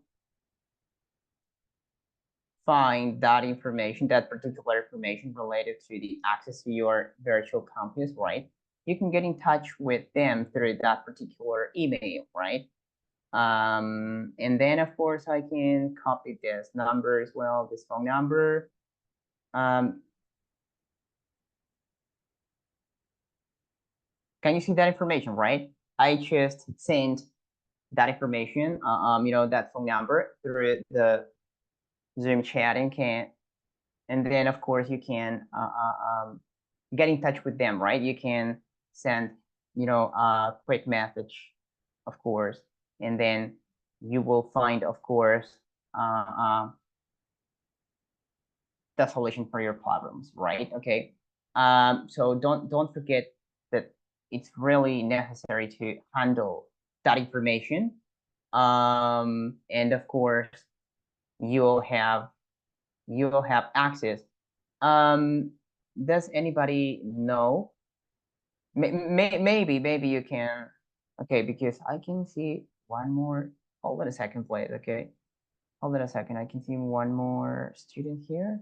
find that information, that particular information related to the access to your virtual campus, right? You can get in touch with them through that particular email, right? And then of course I can copy this number as well, this phone number. Can you see that information, right? I just sent that information, that phone number through the Zoom chat, and then of course you can get in touch with them, right? You can send, a quick message, of course, and then you will find, of course, the solution for your problems, right? Okay. So don't forget that it's really necessary to handle that information. And of course, you'll have access. Does anybody know? Maybe you can. Okay, because I can see one more. Hold on a second, please. Okay. Hold on a second. I can see one more student here.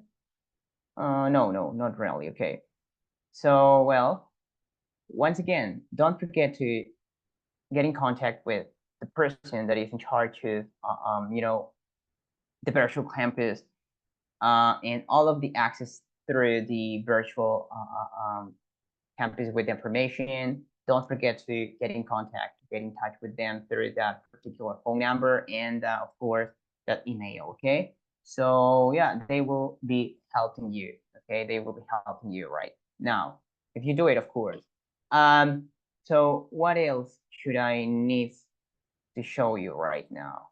No, not really. Okay. So, well, once again, don't forget to get in contact with the person that is in charge of, the virtual campus, and all of the access through the virtual campus with information. Don't forget to get in contact, get in touch with them through that particular phone number and, of course, that email. Okay. So yeah, they will be helping you. Okay, they will be helping you right now if you do it, of course. So what else should I need to show you right now?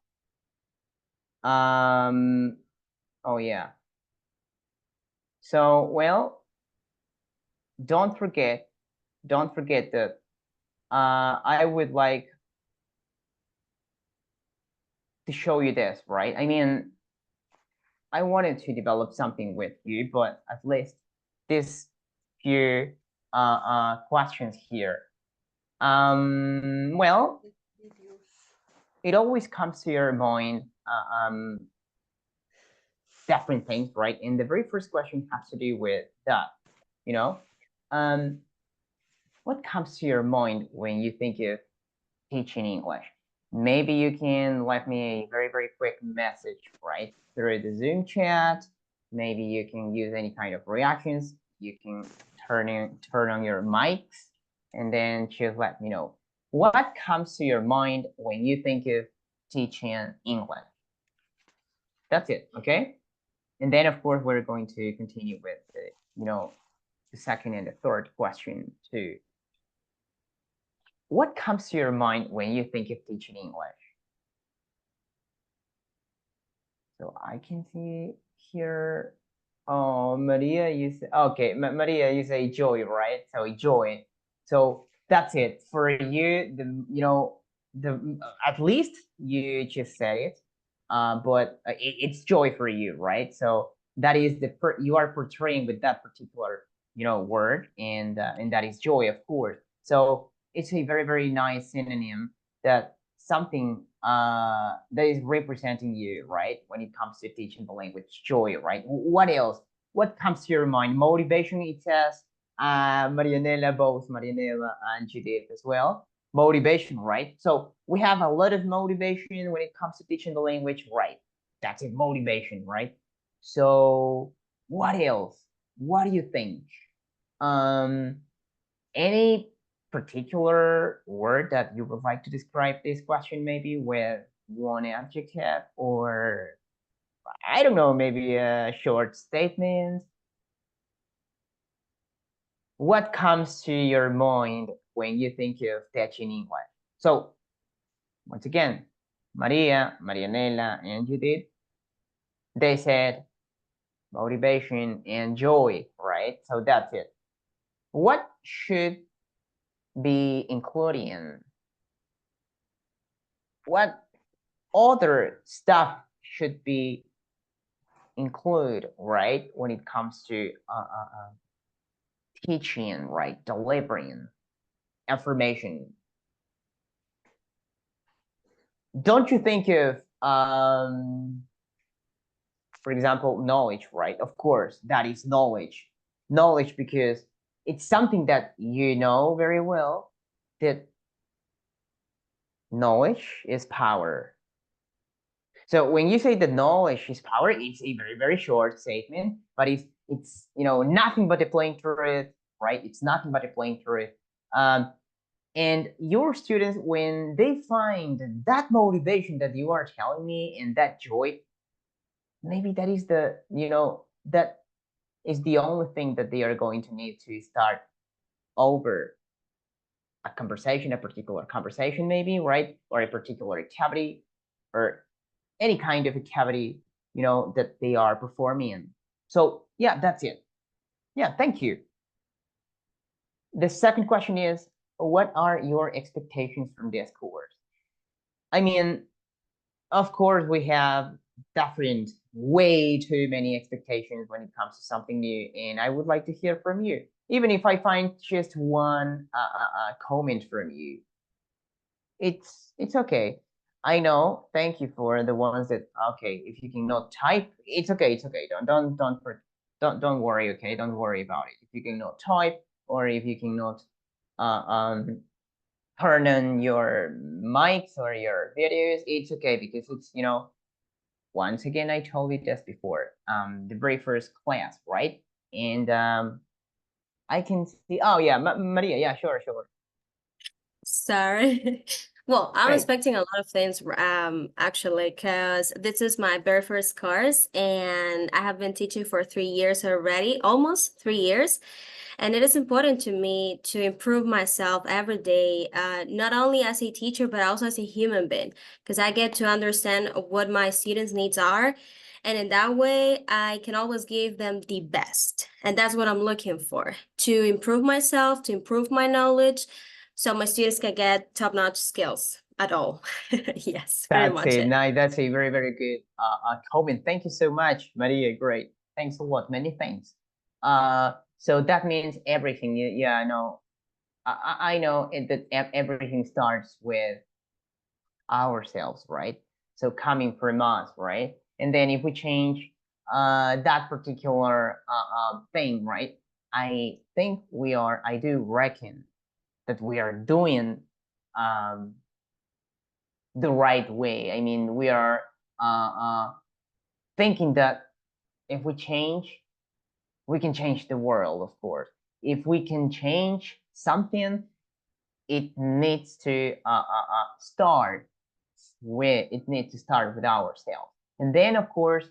Oh yeah. So, well, don't forget that I would like to show you this, right? I mean, I wanted to develop something with you, but at least this few questions here. Well, it always comes to your mind different things, right? And the very first question has to do with that, what comes to your mind when you think of teaching English? Maybe you can let me a very, very quick message, right? Through the Zoom chat. Maybe you can use any kind of reactions. You can turn on your mics and then just let me know. What comes to your mind when you think of teaching English? That's it, okay? And then, of course, we're going to continue with, the second and the third question too. What comes to your mind when you think of teaching English? So I can see here, oh, Maria, you say, okay, Maria, you say joy, right? So joy. So that's it for you. At least you just said it, but it's joy for you, right? So that is you are portraying with that particular, word, and that is joy, of course. So it's a very, very nice synonym that something that is representing you, right? When it comes to teaching the language, joy, right? What else? What comes to your mind? Motivation, it says, Marianela, both Marianela and Judith as well. Motivation, right? So we have a lot of motivation when it comes to teaching the language, right? That's it, motivation, right? So what else? What do you think? Any particular word that you would like to describe this question, maybe with one adjective, or I don't know, maybe a short statement? What comes to your mind when you think of teaching English? So once again, Maria, Marianela, and Judith, they said motivation and joy, right? So that's it. What should be including? What other stuff should be included, right, when it comes to teaching, right, delivering information? Don't you think of, for example, knowledge, right? Of course, that is knowledge. Knowledge, because it's something that you know very well, that knowledge is power. So when you say that knowledge is power, it's a very, very short statement, but it's nothing but a plain truth, right? It's nothing but a plain truth. And your students, when they find that motivation that you are telling me and that joy, maybe that is that is the only thing that they are going to need to start over a conversation, a particular conversation, maybe, right? Or a particular activity, or any kind of activity, that they are performing. So yeah, that's it. Yeah, thank you. The second question is, what are your expectations from this course? I mean, of course, we have different, way too many expectations when it comes to something new, and I would like to hear from you. Even if I find just one comment from you, it's okay. I know. Thank you for the ones that, okay, if you cannot type, it's okay. It's okay. Don't worry. Okay, don't worry about it. If you cannot type, or if you cannot turn on your mics or your videos, it's okay, because it's, once again, I told you this before, the very first class, right? And I can see, oh yeah, Maria, yeah, sure. Sorry. Well, I'm Great. expecting a lot of things, actually, because this is my very first course, and I have been teaching for 3 years already, almost 3 years. And it is important to me to improve myself every day, not only as a teacher, but also as a human being, because I get to understand what my students' needs are. And in that way, I can always give them the best. And that's what I'm looking for, to improve myself, to improve my knowledge, so my students can get top-notch skills at all. Yes, pretty That's much it. it. Nice. That's a very, very good comment. Thank you so much, Maria. Great. Thanks a lot. Many thanks. So that means everything. Yeah, I know. I know that everything starts with ourselves, right? So coming from us, right? And then if we change that particular thing, right? I think I do reckon that we are doing the right way. I mean, we are thinking that if we change, we can change the world, of course. If we can change something, it needs to start with ourselves. And then, of course,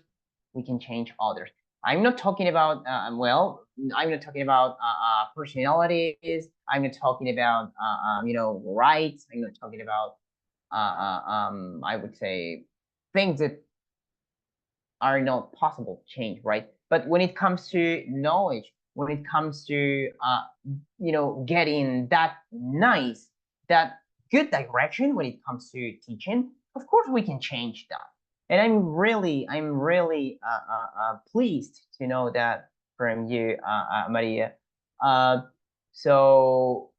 we can change others. I'm not talking about, I'm not talking about personalities. I'm not talking about, rights. I'm not talking about, I would say, things that are not possible to change, right? But when it comes to knowledge, when it comes to getting that good direction when it comes to teaching, of course we can change that. And I'm really pleased to know that from you, Maria. So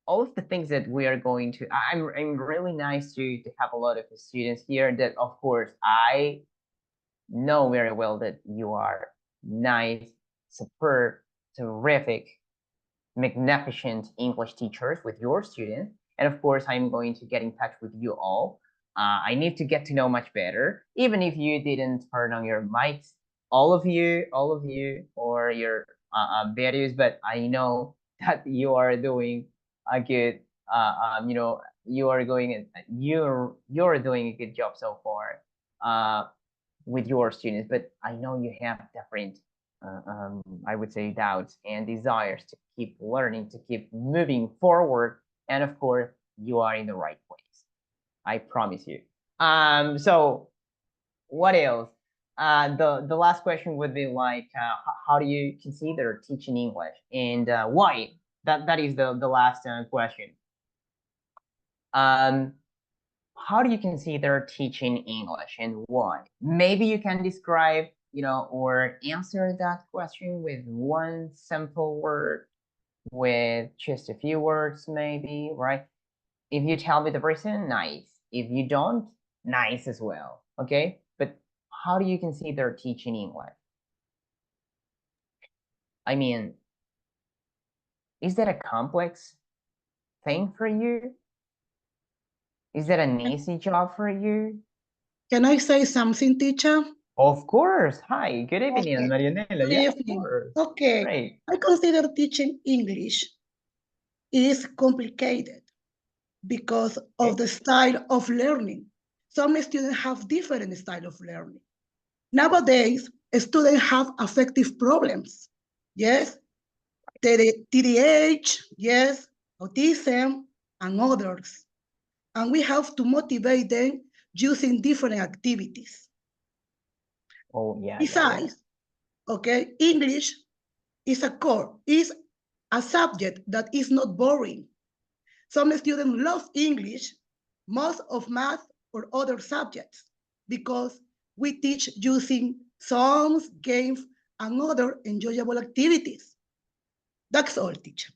all of the things that we are going to, I'm really nice to have a lot of students here that, of course, I know very well that you are nice, superb, terrific, magnificent English teachers with your students. And of course, I'm going to get in touch with you all. I need to get to know much better, even if you didn't turn on your mics, all of you, or your videos, but I know that you are doing a good, you're doing a good job so far with your students, but I know you have different I would say doubts and desires to keep learning, to keep moving forward, and of course you are in the right place, I promise you. So what else? The last question would be like, how do you consider teaching English, and why? That is the last question. How do you consider teaching English, and why? Maybe you can describe, or answer that question with one simple word, with just a few words, maybe, right? If you tell me the reason, nice. If you don't, nice as well, okay? But how do you consider teaching English? I mean, is that a complex thing for you? Is that an easy job for you? Can I say something, teacher? Of course. Hi, good evening, Okay. Marianela. Good Yeah, evening. of course. Okay. Great. I consider teaching English is complicated because of the style of learning. Some students have different style of learning. Nowadays, students have affective problems. Yes, TDAH, yes, autism, and others. And we have to motivate them using different activities. Oh, yeah. Besides, okay, English is a subject that is not boring. Some students love English, most of math or other subjects, because we teach using songs, games, and other enjoyable activities. That's all, teacher.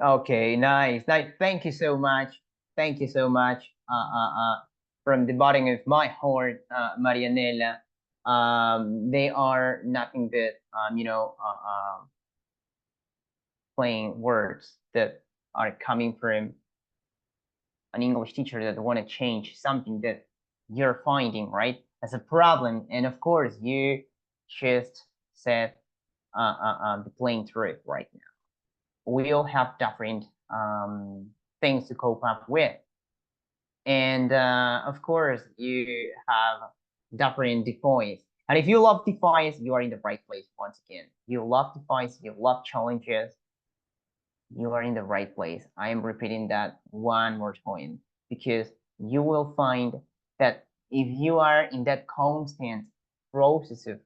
Okay, nice. Thank you so much. Thank you so much, from the bottom of my heart, Marianela, they are nothing but, plain words that are coming from an English teacher that want to change something that you're finding, right, as a problem. And of course, you just said the plain truth right now. We all have different things to cope up with. And of course, you have different defiance. And if you love defiance, you are in the right place once again. You love defiance, you love challenges, you are in the right place. I am repeating that one more time, because you will find that if you are in that constant process of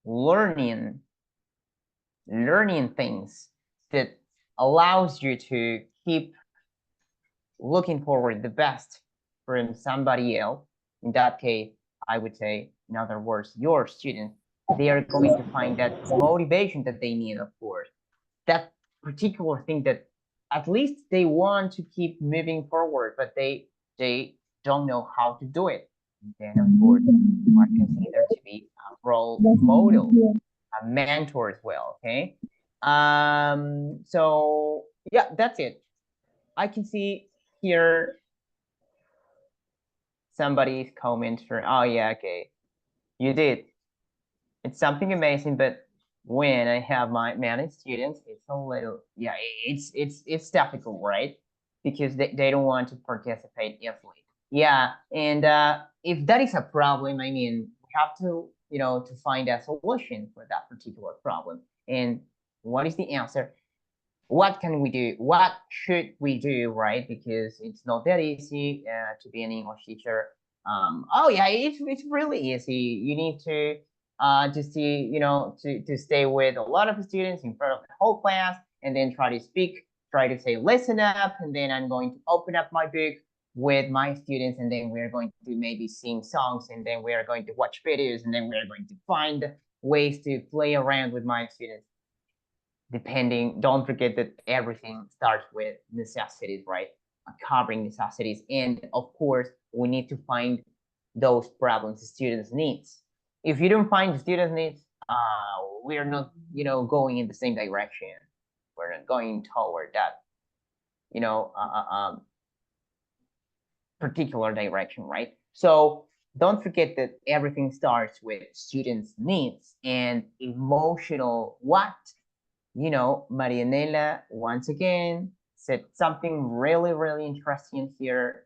learning things that allows you to keep looking forward the best from somebody else, in that case, I would say, in other words, your students, they are going to find that motivation that they need, of course, that particular thing that at least they want to keep moving forward, but they don't know how to do it. And then, of course, you are considered to be a role model, a mentor as well. Okay. So yeah, that's it. I can see here somebody's comment for, oh yeah, okay, you did. It's something amazing, but when I have my many students, it's a little, yeah, it's difficult, right? Because they don't want to participate easily. Yeah, and if that is a problem, I mean, we have to, to find a solution for that particular problem. And what is the answer? What can we do? What should we do, right? Because it's not that easy to be an English teacher. Oh yeah, it's really easy. You need to see, to stay with a lot of students in front of the whole class, and then try to speak, try to say, listen up, and then I'm going to open up my book with my students, and then we're going to maybe sing songs, and then we are going to watch videos, and then we're going to find ways to play around with my students. Don't forget that everything starts with necessities, right? Covering necessities. And of course, we need to find those problems the students needs. If you don't find the students needs, we are not, going in the same direction. We're not going toward that, particular direction, right? So don't forget that everything starts with students' needs and emotional what? Marianela, once again, said something really, really interesting here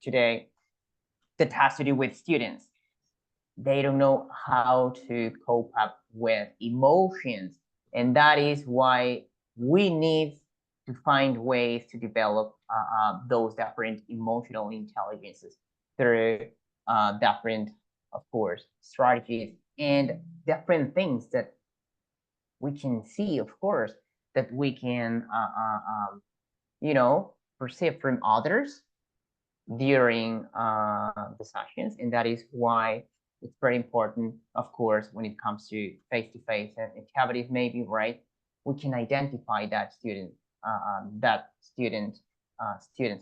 today that has to do with students. They don't know how to cope up with emotions. And that is why we need to find ways to develop those different emotional intelligences through different, of course, strategies and different things that we can see, of course, that we can, perceive from others during the sessions. And that is why it's very important, of course, when it comes to face-to-face and activities, maybe, right? We can identify that student's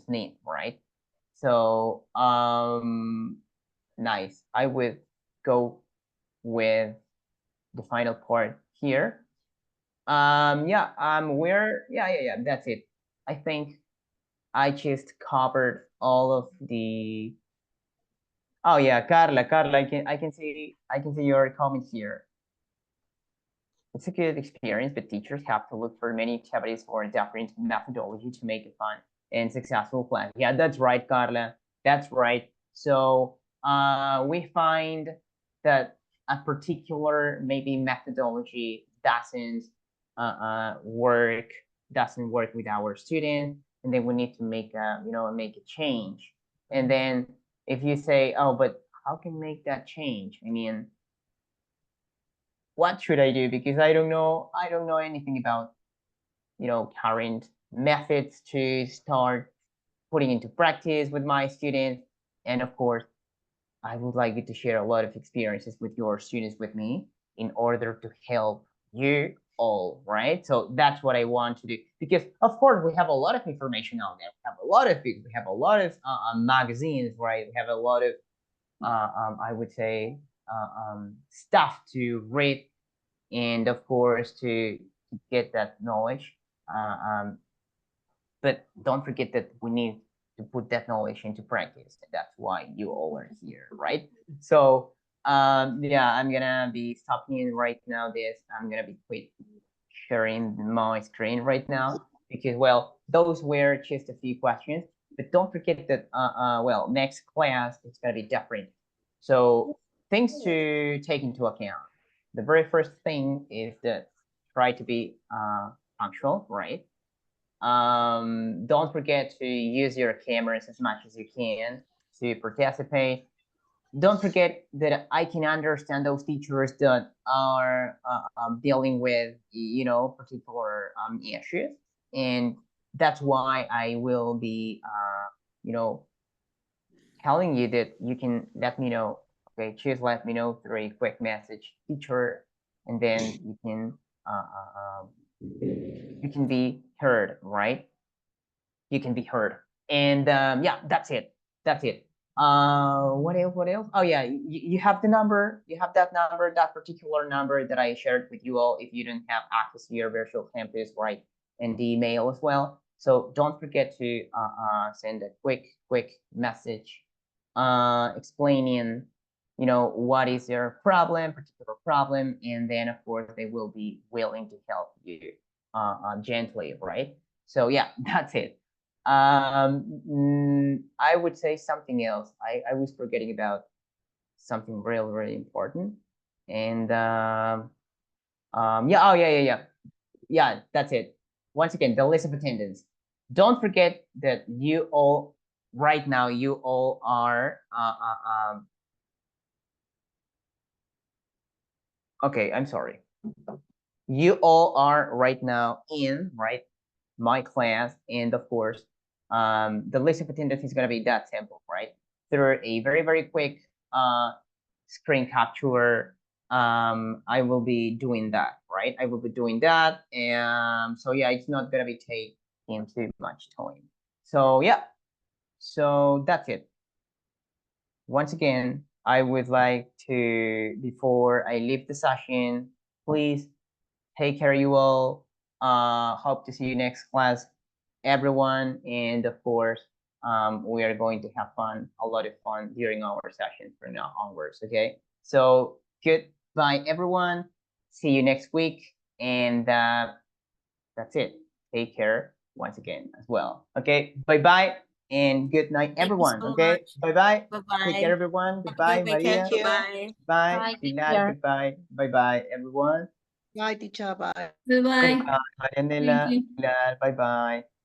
need, right? So, nice. I would go with the final part here. Yeah, that's it. I think I just covered all of the. Oh yeah, Carla, I can see your comment here. It's a good experience, but teachers have to look for many activities for different methodology to make it fun and successful class. Yeah, that's right, Carla. That's right. So we find that a particular maybe methodology doesn't work with our students, and then we need to make a change. And then if you say, oh, but how can make that change? I mean, what should I do? Because I don't know anything about current methods to start putting into practice with my students. And of course, I would like you to share a lot of experiences with your students with me in order to help you all, right? So that's what I want to do, because of course we have a lot of information out there. We have a lot of books, we have a lot of magazines, right? We have a lot of I would say stuff to read, and of course to get that knowledge. But don't forget that we need to put that knowledge into practice. That's why you all are here, right? So yeah, I'm gonna be stopping right now this. I'm gonna be quit sharing my screen right now, because well, those were just a few questions, but don't forget that well, next class it's gonna be different. So things to take into account. The very first thing is that try to be punctual, right? Don't forget to use your cameras as much as you can to participate. Don't forget that I can understand those teachers that are dealing with, you know, particular issues, and that's why I will be, you know, telling you that you can let me know. Okay, just let me know through a quick message, teacher, and then you can be heard, right? You can be heard. And yeah, that's it. That's it. What else? Oh yeah, you have the number. You have that number, that particular number that I shared with you all if you don't have access to your virtual campus, right? And the email as well. So don't forget to send a quick message explaining, you know, what is your particular problem, and then of course they will be willing to help you gently, right? So yeah, that's it. I would say something else. I was forgetting about something really important. And yeah, oh yeah, that's it. Once again, the list of attendance. Don't forget that you all right now, you all are okay, I'm sorry. You all are right now in, right, my class, and of course, the list of attendance is going to be that simple, right? Through a very quick screen capture, I will be doing that, right? I will be doing that, and so yeah, it's not going to be taking too much time. So yeah, so that's it. Once again, I would like to, before I leave the session, please take care, you all. Hope to see you next class, everyone. And of course, we are going to have fun, a lot of fun during our session from now onwards. Okay. So goodbye, everyone. See you next week. And that's it. Take care once again as well. Okay. Bye-bye. And good night, Thank you everyone. so Okay. much. Bye-bye. Bye-bye. Take care, everyone. Have a Goodbye, good weekend. Maria. Bye. Bye. Bye. Take Pilar, care. goodbye. Bye-bye, everyone. Bye, teacher. Bye. Bye-bye. Goodbye, Marianela. Thank you. Pilar, bye-bye.